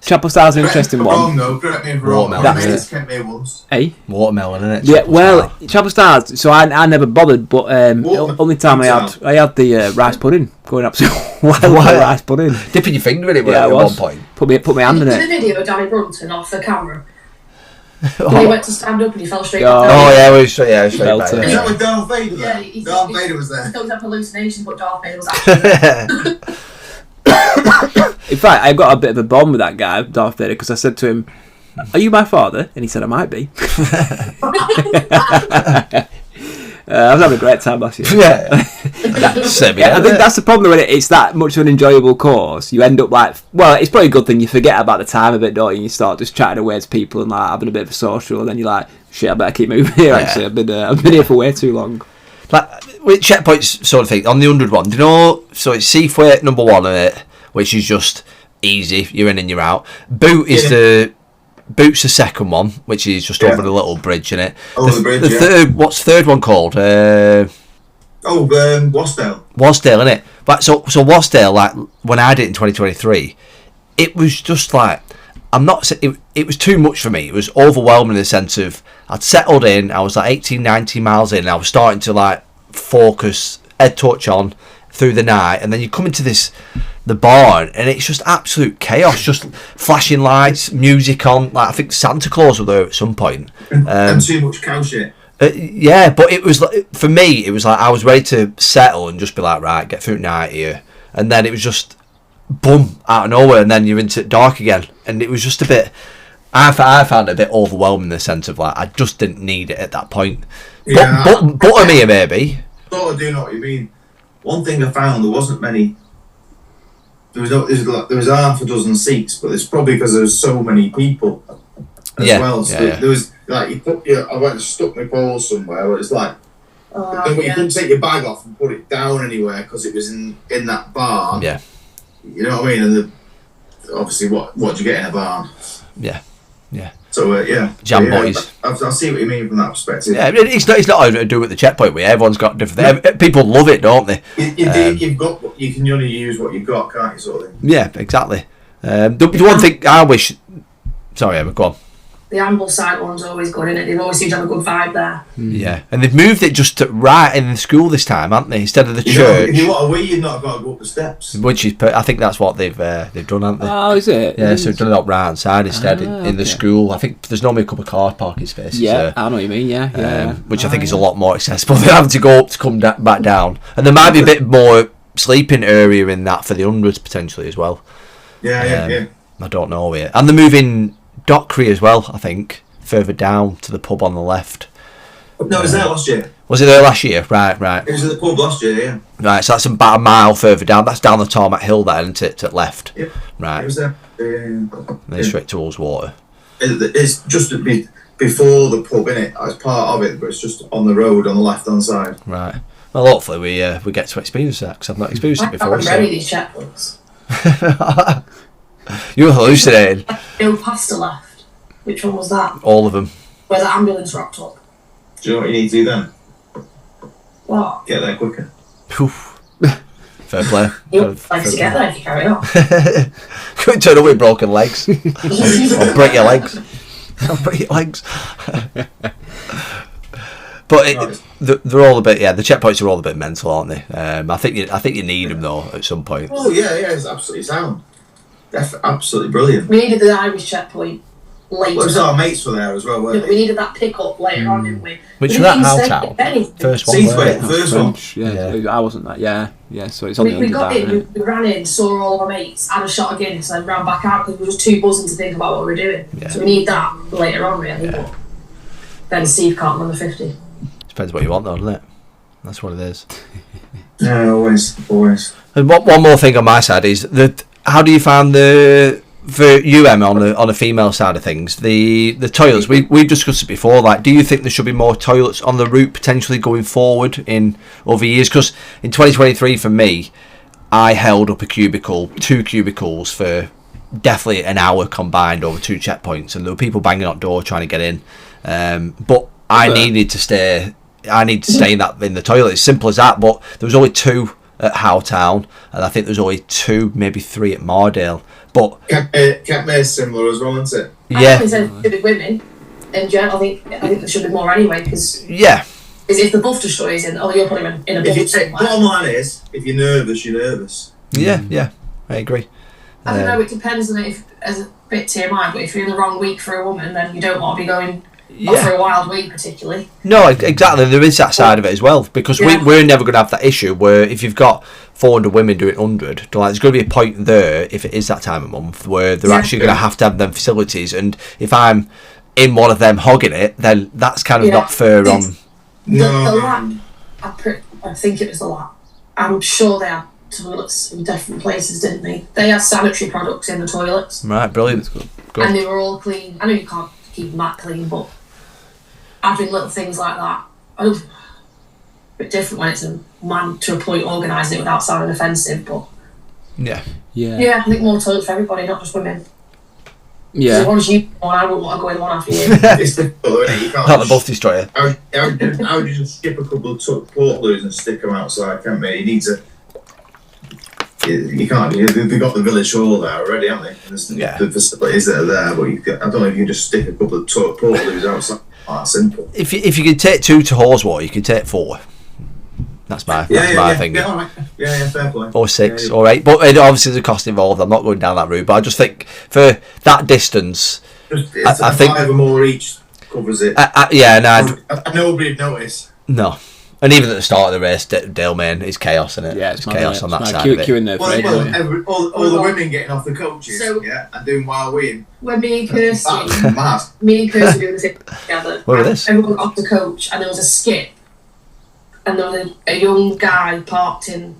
B: Chapel style's an interesting one.
F: Correct me if I'm wrong.
C: Watermelon.
F: I made this Kentmere once.
B: Hey.
C: Watermelon, isn't it?
B: Yeah, well, Chapel styles. So I never bothered, but only time I had the rice pudding going up to wild rice pudding.
C: Dipping your finger in it,
B: Yeah,
C: at
B: I
C: one
B: was.
C: point.
B: Put my hand in
E: Did a
B: it.
E: video of Danny Brunton off the camera. He went to stand up and he fell straight
B: Oh.
E: back down.
C: Oh yeah, straight
B: Belter.
C: back.
F: Is that with Darth Vader
E: Yeah,
F: there?
E: he
F: Darth Vader was there.
E: He thought he had hallucinations, but Darth Vader was actually
B: In fact, I got a bit of a bond with that guy, Darth Vader, because I said to him, "Are you my father?" And he said, "I might be." I was having a great time last year.
C: Yeah.
B: I think that's the problem with it. It's that much of an enjoyable course. You end up like, well, it's probably a good thing you forget about the time a bit, don't you? You start just chatting away to people and like having a bit of a social, and then you're like, shit, I better keep moving here. Actually, I've been here for way too long.
C: Like with checkpoints sort of thing on the 100 one. Do you know? So it's Seathwaite number 1 on it, which is just easy. You're in and you're out. Boot's the second one, which is just over the little bridge in it.
F: Over the bridge,
C: the third, what's the third one called?
F: Wasdale.
C: Wasdale, innit? But so Wasdale, like when I did it in 2023, it was just like it was too much for me. It was overwhelming in the sense of I'd settled in. I was like 18, 19 miles in. And I was starting to like focus, head touch on through the night, and then you come into the barn and it's just absolute chaos, just flashing lights, music on. Like I think Santa Claus were there at some point.
F: And too much cow shit.
C: Yeah, but it was like, for me, it was like I was ready to settle and just be like, right, get through night here, and then it was just boom out of nowhere, and then you're into dark again, and it was just a bit. I found it a bit overwhelming in the sense of like I just didn't need it at that point.
F: Yeah,
C: Buttermere maybe.
F: Sort of do know what you mean. One thing I found, there wasn't many. There was half a dozen seats, but it's probably because there was so many people as well. So there was like I went and stuck my pole somewhere where it's like you couldn't take your bag off and put it down anywhere because it was in that barn.
C: Yeah.
F: You know what I mean? And obviously, what do you get in a barn?
C: Yeah.
F: So
C: Jam boys.
F: I see what you mean from that perspective.
C: Yeah, it's not anything to do with the checkpoint. Everyone's got different. People love it, don't they?
F: You can only use what you've got, can't you? Sort of thing.
C: Yeah, exactly. The one thing I wish. Sorry, Emma, go on.
E: the Ambleside one's always good, isn't it? They've always seemed to have a good vibe there.
C: Yeah, and they've moved it just to right in the school this time, haven't they? Instead of the church.
F: If you want a wee, you've not got to go up the steps.
C: Which is, I think that's what they've done, haven't they?
B: Oh, is it?
C: Yeah, so they've done it up right hand side instead in the school. I think there's normally a couple of car parking spaces.
B: Yeah, I know what you mean. Yeah.
C: Which I think is a lot more accessible than having to go up to come back down. And there might be a bit more sleeping area in that for the hundreds potentially as well.
F: Yeah.
C: I don't know yet. And they're moving Dockery as well, I think, further down to the pub on the left.
F: No, it was there last year.
C: Was it there last year? Right.
F: It was at the pub last year, yeah.
C: Right, so that's about a mile further down. That's down the tarmac hill there, isn't it, to the left?
F: Yep.
C: Right.
F: It was there.
C: And then straight towards water.
F: It's just before the pub, innit? It's part of it, but it's just on the road on the left-hand side.
C: Right. Well, hopefully we get to experience that, because I've not experienced it before.
E: I'm ready these checkbooks.
C: You're hallucinating.
E: No pasta left. Which one was that?
C: All of them.
E: Where the ambulance rocked up.
F: Do you know what you need to do then?
E: What?
F: Get there quicker.
C: Poof. Fair play.
E: You'll like to get there if you carry on.
C: Couldn't turn up with broken legs. Or break your legs. But they're all a bit, the checkpoints are all a bit mental, aren't they? I think you need them though at some point.
F: Oh yeah, it's absolutely sound. Absolutely brilliant.
E: We needed the Irish checkpoint later.
F: Well, our mates were there as well, weren't
E: we needed that pick-up later on, didn't we?
C: Which
E: we
C: was that
E: didn't
C: Howtown?
E: say
C: First one.
F: Seathwaite, the first one.
B: Yeah, I wasn't that. Yeah. So it's on the
E: We got in,
B: underdog,
E: we ran in, saw all of our mates, had a shot of Guinness, and then ran back out because we were just too buzzing to think about what we were doing.
C: Yeah.
E: So we need that later on, really.
C: Yeah.
E: But then Steve can't run the 50.
C: Depends what you want though, doesn't it? That's what it is.
F: Yeah, always.
C: And one more thing on my side is that how do you find for you, Emma, on the female side of things, the toilets? We've discussed it before. Like, do you think there should be more toilets on the route potentially going forward in other years? Because in 2023, for me, I held up two cubicles for definitely an hour combined over 2 checkpoints, and there were people banging on door trying to get in. But I needed to stay. I need to stay in the toilet. It's simple as that. But there was only 2 at Howtown, and I think there was only 2, maybe 3 at Mardale. But
F: Kentmare's similar as well, isn't it?
C: Yeah.
E: I think there should be women in general. I think there should be more anyway, because
C: yeah.
E: if the buff destroys in, you're putting him in a buff.
F: Bottom line is, if you're nervous, you're nervous.
C: Yeah, I agree.
E: I don't know, it depends on if, as a bit TMI, but if you're in the wrong week for a woman, then you don't want to be going off for a wild week, particularly.
C: No, exactly. There is that side of it as well, because we're never going to have that issue where if you've got 400 women doing 100, there's going to be a point there, if it is that time of month, where they're actually going to have them facilities, and if I'm in one of them hogging it, then that's kind of not fair on...
E: The lap, I think it was the lap. I'm sure they had toilets in different places, didn't they? They had sanitary products in the toilets.
C: Right, brilliant. Good.
E: And they were all clean. I know you can't keep them that clean, but having little things like that, a bit different when it's a man to a point organising it without sounding offensive, but...
C: Yeah,
E: I think more toilets for everybody, not just women.
B: Yeah.
E: As long as you I wouldn't want to go in one after you.
F: It's difficult, isn't it? You can't
C: not the buff destroyer.
F: How would you just skip a couple of portaloos and stick them outside, can't we? You need to... You can't. They've got the village hall there already, haven't they? There's the facilities that are there, but I don't know if you can just stick a couple of portaloos outside. That's simple.
C: If you can take 2 to Horswater, you can take 4. That's my thing.
F: Yeah, all right. Yeah, fair play.
C: Or 6, or 8. But obviously there's a cost involved. I'm not going down that route. But I just think for that distance,
F: I think 5 or more each covers it. Nobody'd notice.
C: No. And even at the start of the race, Dalemain is chaos, isn't it?
B: Yeah,
C: it's chaos on that side
B: of
C: it.
B: Queuing there for
F: all the women getting off the coaches, and doing wild weeing.
E: When me and Kirsty were doing the thing together,
C: what was this?
E: Everyone got off the coach, and there was a skip, and there was a young guy parked in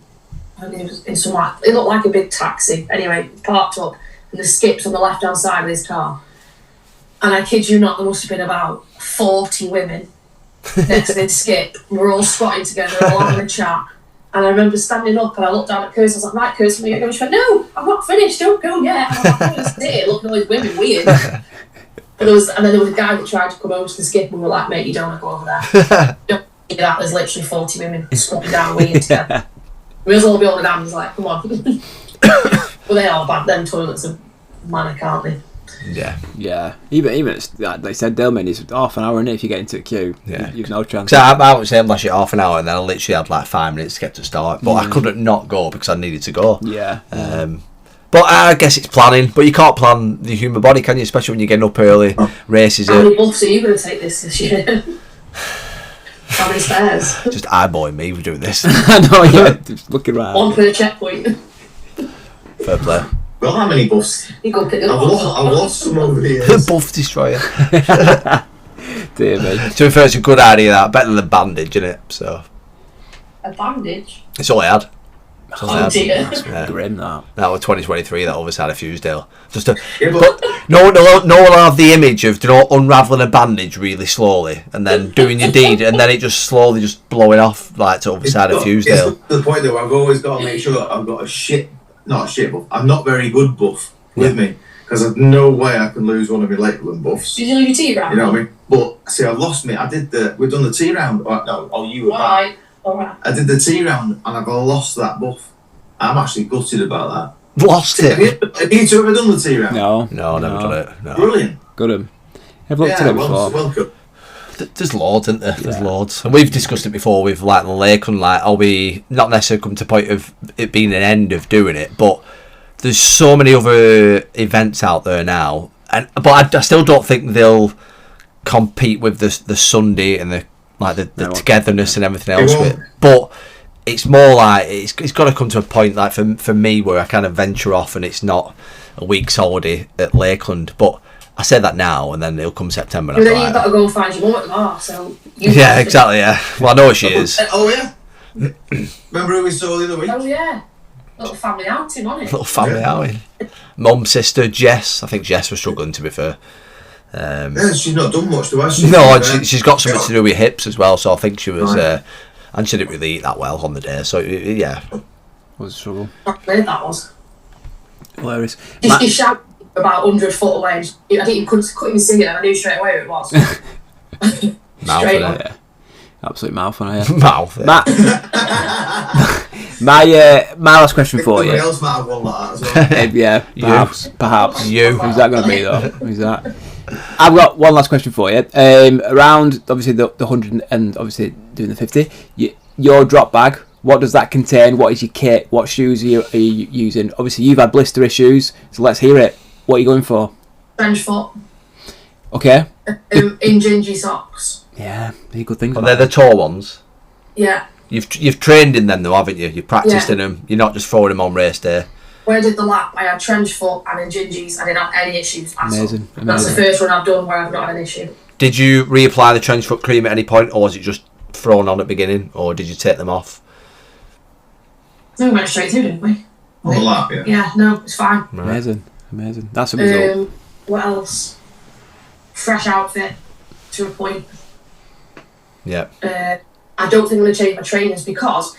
E: some it looked like a big taxi. Anyway, parked up, and the skip's on the left hand side of his car. And I kid you not, there must have been about 40 women next to this skip. We're all squatting together, all having a chat. And I remember standing up and I looked down at Kirsty. I was like, right, Kirsty, when you go? She went, no, I'm not finished, don't go yet. And I'm like, I'm going to stay looking at all these women weird. And then there was a guy that tried to come over to the skip, and we were like, mate, you don't want to go over there. Don't do that. There's literally 40 women squatting down weird together. We was all be holding hands like, come on. But they are bad. Them toilets are manic, aren't they?
C: Yeah.
B: Even it's, like they said, Dalemain is half an hour in it if you get into the queue.
C: Yeah.
B: You've no chance.
C: So I was saying last year half an hour, and then I literally had like 5 minutes to get to start, but I couldn't not go because I needed to go.
B: Yeah.
C: But I guess it's planning. But you can't plan the human body, can you? Especially when you're getting up early. Races.
E: How many buffs are you going to take this year? How many spares?
C: Just eyeballing me for doing this.
B: I know. Yeah. Just looking right.
E: One per checkpoint.
C: Fair play.
F: Well, how many buffs?
E: You go pick them
F: I've lost some over the years.
C: Buff destroyer.
B: Dear me.
C: To be fair, it's a good idea. That better than bandage, isn't it? So.
E: A bandage?
C: It's all I had.
E: Oh dear.
B: Grim that.
C: That was 2023. That obviously had a Fusedale.
F: Yeah,
C: but no one will have the image of unraveling a bandage really slowly and then doing your deed, and then it just slowly just blowing off like to the other side of Fusedale.
F: It's to the point though, I've always got to make sure that I've got not a shit buff. I'm not very good buff with me, because there's no way I can lose one of my Lakeland buffs.
E: Did you leave your tea round?
F: You know what I mean? But see, I've lost me. We've done the tea round. You were back.
E: Alright.
F: I did the tea round and I've lost that buff. I'm actually gutted about that.
C: Lost it.
F: Have you two ever done the tea round?
B: No,
C: never done it. No.
F: Brilliant.
B: Got him. I've looked at it before.
F: Welcome.
C: There's loads, isn't there? There's loads, and we've discussed it before with like the Lakeland. Like, are we not necessarily come to the point of it being an end of doing it, but there's so many other events out there now, but I still don't think they'll compete with the Sunday and the togetherness and everything else with it. But it's more like it's got to come to a point like for me where I kind of venture off and it's not a week's holiday at Lakeland, but I say that now, and then it'll come September.
E: But
C: And
E: then
C: I'm
E: you've
C: like,
E: got to go and find your mum at the bar, so...
C: yeah, exactly, yeah. Well, I know where she is.
F: Oh yeah. Remember who we saw the other week?
E: Oh, yeah. Little family outing on it.
C: Little family outing. Mum, sister, Jess. I think Jess was struggling, to be fair.
F: Yeah, she's not done much to us.
C: No, and she's got something to do with hips as well, so I think she was... and she didn't really eat that well on the day, so yeah.
B: Was a struggle.
E: How weird that was.
B: Hilarious.
E: He shouted about 100 foot away. I didn't couldn't even see it, and I knew straight away who it was.
C: Mouth
E: Straight
C: on
E: on.
C: it.
B: Yeah. Absolute mouth on it.
C: Mouth.
B: My last question for you.
F: Somebody else might have one like that as well.
B: Yeah, perhaps.
C: You.
B: Who's that going to be though? Who's that? I've got one last question for you. Around obviously the 100 and obviously doing the 50, your drop bag. What does that contain? What is your kit? What shoes are you using? Obviously, you've had blister issues, so let's hear it. What are you going for?
E: Trench foot.
B: Okay.
E: In gingy socks.
B: Yeah, they're good things.
C: Well, they're the tall ones.
E: Yeah.
C: You've trained in them though, haven't you? You've practiced
E: Yeah.
C: in them. You're not just throwing them on race day.
E: When I did the lap, I had trench foot and in gingies. I didn't have any issues at all.
B: Amazing.
E: That's the first one I've done where I've not had an issue.
C: Did you reapply the trench foot cream at any point, or was it just thrown on at the beginning, or did you take them off?
E: No, we went straight through, didn't we?
F: On the lap, yeah.
E: Yeah, no, it's fine.
B: Amazing. That's a result.
E: What else? Fresh outfit to a point.
C: Yeah.
E: I don't think I'm going to change my trainers because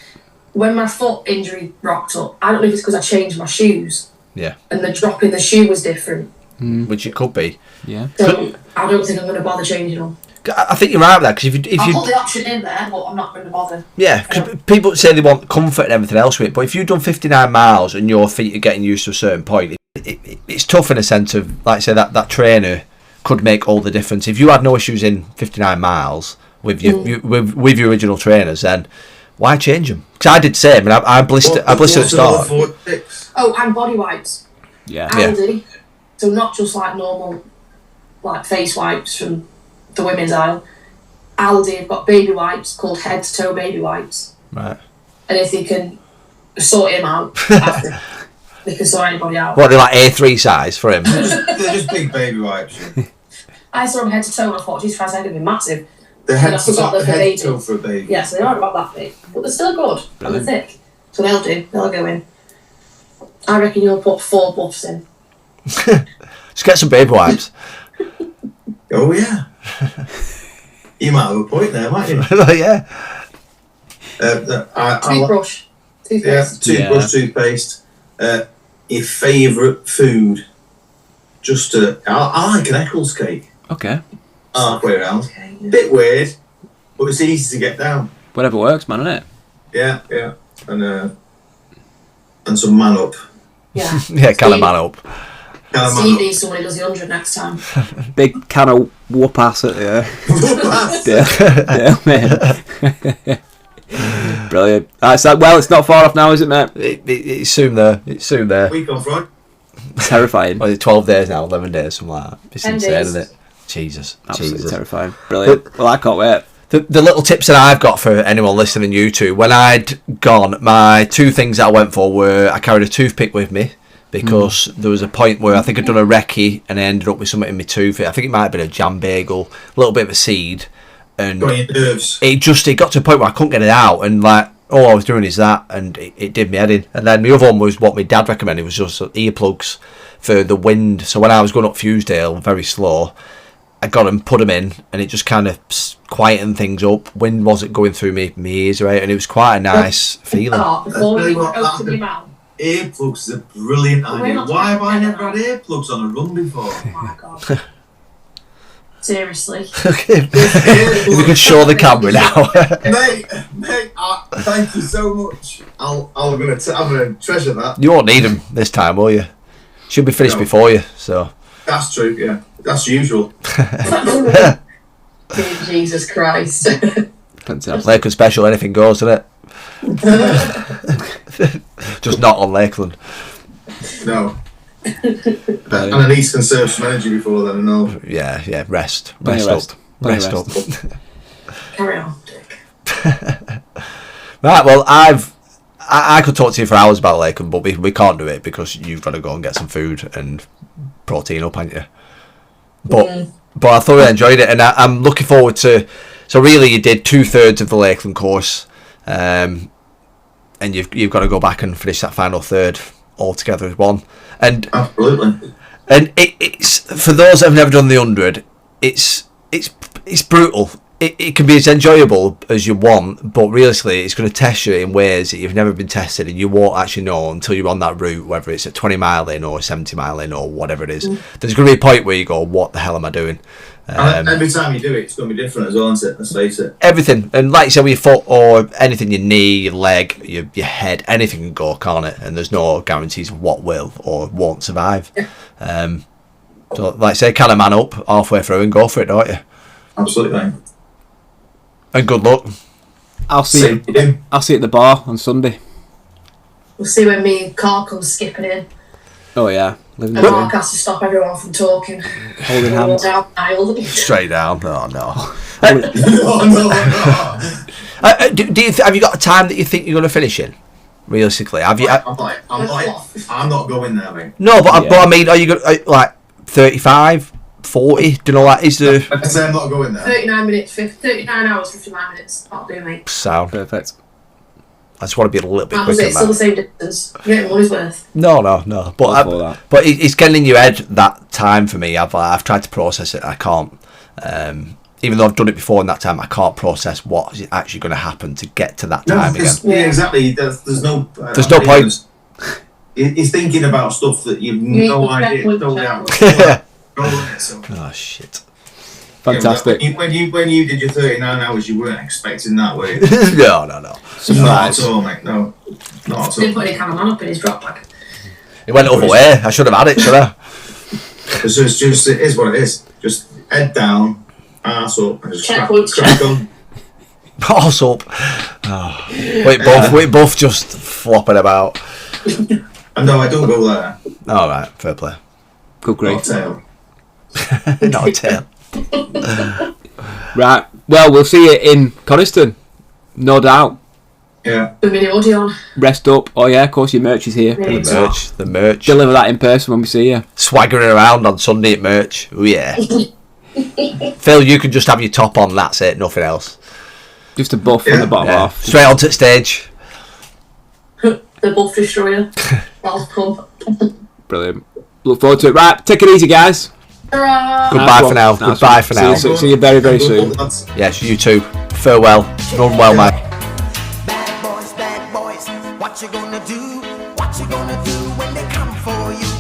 E: when my foot injury rocked up, I don't know if it's because I changed my shoes
C: Yeah.
E: and the drop in the shoe was different.
C: Which it could be.
B: Yeah.
E: So I don't think I'm going to bother changing them.
C: I think you're right with that, because if
E: I'll
C: you
E: put the option in there, but I'm not going to bother.
C: yeah, because people say they want comfort and everything else with it, but if you've done 59 miles and your feet are getting used to a certain point, it's tough in a sense of, like I say, that trainer could make all the difference. If you had no issues in 59 miles with with your original trainers, then why change them? Because I did the same, and I blistered at the start.
E: Oh, and body wipes.
B: Yeah.
E: Aldi. So not just like normal, like face wipes from the women's aisle. Aldi have got baby wipes called head to toe baby wipes.
C: Right.
E: And if they can sort him out after, they can sort anybody out.
C: What, are they like A3 size for him?
F: They're just big baby wipes.
E: I saw them head to toe and I thought, geez, Christ, they're going to be massive.
F: The
E: And I
F: head
E: forgot that they're
F: to
E: baby.
F: toe for a baby.
E: Yeah, so they aren't about that big. But they're still good. And they're thick. So they'll do. They'll go in. I reckon you'll put 4 buffs in.
C: Just get some baby wipes.
F: Oh yeah. You might have a point there, might you?
C: Yeah.
E: Toothbrush. Toothpaste.
F: Toothbrush, toothpaste. Your favourite food? Just I like an Eccles cake.
B: Okay.
F: Halfway around.
E: Okay.
F: Bit weird, but it's easy to get down.
B: Whatever works, man, isn't it?
F: Yeah. And some man up.
E: Yeah.
C: Yeah, can a man up.
F: Can a
E: Steve
F: man up.
E: needs somebody who does the 100 next time.
B: Big can of whoop ass at the yeah, man. Brilliant. Well, it's not far off now, is it, mate?
C: It's soon there. It's soon there.
F: Week on Friday.
B: Terrifying.
C: Well, it's 12 days now, 11 days, something like that. It's
E: 10
C: insane,
E: days.
C: isn't it? Jesus.
B: Absolutely
C: Jesus.
B: terrifying. Brilliant. Well, I can't wait.
C: The little tips that I've got for anyone listening, you two, when I'd gone, my 2 things that I went for were I carried a toothpick with me because there was a point where I think I'd done a recce and I ended up with something in my tooth. I think it might have been a jam bagel, a little bit of a seed, and
F: Got your nerves.
C: it got to a point where I couldn't get it out, and like all I was doing is that, and it did me head in. And then the other one was what my dad recommended, was just earplugs for the wind. So when I was going up Fusedale very slow, I got them, put them in, and it just kind of quietened things up. Wind wasn't going through my ears, right? And it was quite a nice feeling.
E: Oh, before
F: Tell
E: you
F: you what,
E: open
F: that-
E: your mouth.
F: Earplugs is a brilliant
E: We're
F: idea.
E: not
F: Why have I
E: talking
F: never had
E: about-
F: earplugs on a run before?
E: Oh my god. Seriously.
C: If we could show the camera now.
F: mate, thank you so much. I'm gonna treasure that.
C: You won't need them this time, will you? Should be finished
F: No.
C: before you, so.
F: That's true. Yeah, that's usual.
E: Jesus Christ.
B: Fantastic.
C: Lakeland special, anything goes, doesn't it? Just not on Lakeland.
F: No. And I need to conserve some energy before then. I know.
C: Yeah, rest
B: Plenty of
C: up.
B: Plenty of
C: Rest up.
E: Carry on, Dick.
C: Right, well, I could talk to you for hours about Lakeland, but we can't do it because you've got to go and get some food and protein up, haven't you? but I thoroughly enjoyed it, and I'm looking forward to. So really, you did 2/3 of the Lakeland course, and you've got to go back and finish that final third all together as one. And
F: Absolutely.
C: And it's for those that have never done the 100, it's brutal. It can be as enjoyable as you want, but realistically, it's going to test you in ways that you've never been tested, and you won't actually know until you're on that route, whether it's a 20 mile in or a 70 mile in or whatever it is. There's going to be a point where you go, "What the hell am I doing?"
F: Every time you do it, it's going to be different as well, isn't it? Let's face it.
C: Everything, and like you said, with your foot or anything, your knee, your leg, your head, anything can go, can't it? And there's no guarantees of what will or won't survive. So, like I say, kind of man up halfway through and go for it, don't you?
F: Absolutely.
C: And good luck.
B: I'll see you at the bar on Sunday.
E: We'll see when me and Carl come skipping in.
B: Oh yeah,
E: And Mark has to stop everyone from talking.
B: holding hands.
E: Down the aisle.
C: Straight down. Oh no.
F: No.
C: Do you have you got a time that you think you're going to finish in? Realistically, have you?
F: I'm not going there, mate.
C: No, but I mean, are you going like 35, 40? Do you know what is the?
F: I say I'm not going there.
E: 39 minutes, 39 hours, 59 minutes. That'll do, mate.
C: Sound.
B: Perfect.
C: I just want to be a little bit
E: That was
C: quicker
E: it.
C: than
E: Still
C: that.
E: the same distance. You get money's worth.
C: No. But it's getting in your head that time for me. I've tried to process it. I can't. Even though I've done it before in that time, I can't process what is actually going to happen to get to that time again.
F: Yeah, exactly. There's no
C: point.
F: He's thinking about stuff that you've no idea.
C: Oh shit.
B: Fantastic.
F: Yeah, when you did your 39 hours, you weren't expecting that, were you?
C: No.
F: Not at all, mate. No, not at
E: Didn't
F: all.
E: put any cameraman up in his drop bag.
C: It went over way. I should have had it, should I?
F: It's just it is what it is. Just head down, arse up, and just crack on.
C: Horse up. Oh. We both just flopping about.
F: And no, I don't go there.
C: All right, fair play.
B: Good grief.
F: Not tail.
C: Not a tail.
B: Right. Well, we'll see you in Coniston. No doubt.
F: Yeah.
E: The mini audio.
B: Rest up. Oh yeah, of course your merch is here.
C: The merch.
B: Deliver that in person when we see you.
C: Swaggering around on Sunday at merch. Oh yeah. Phil, you can just have your top on. That's it. Nothing else.
B: Just a buff from the bottom off.
C: Straight onto the stage.
E: The buff destroyer. That'll come.
B: Brilliant. Look forward to it. Right. Take it easy, guys.
C: Goodbye for now. Goodbye for now.
B: See you very, very soon.
C: Yes, you too. Farewell. Run well, mate.
D: Bad boys, what you gonna do? What you gonna do when they come for you?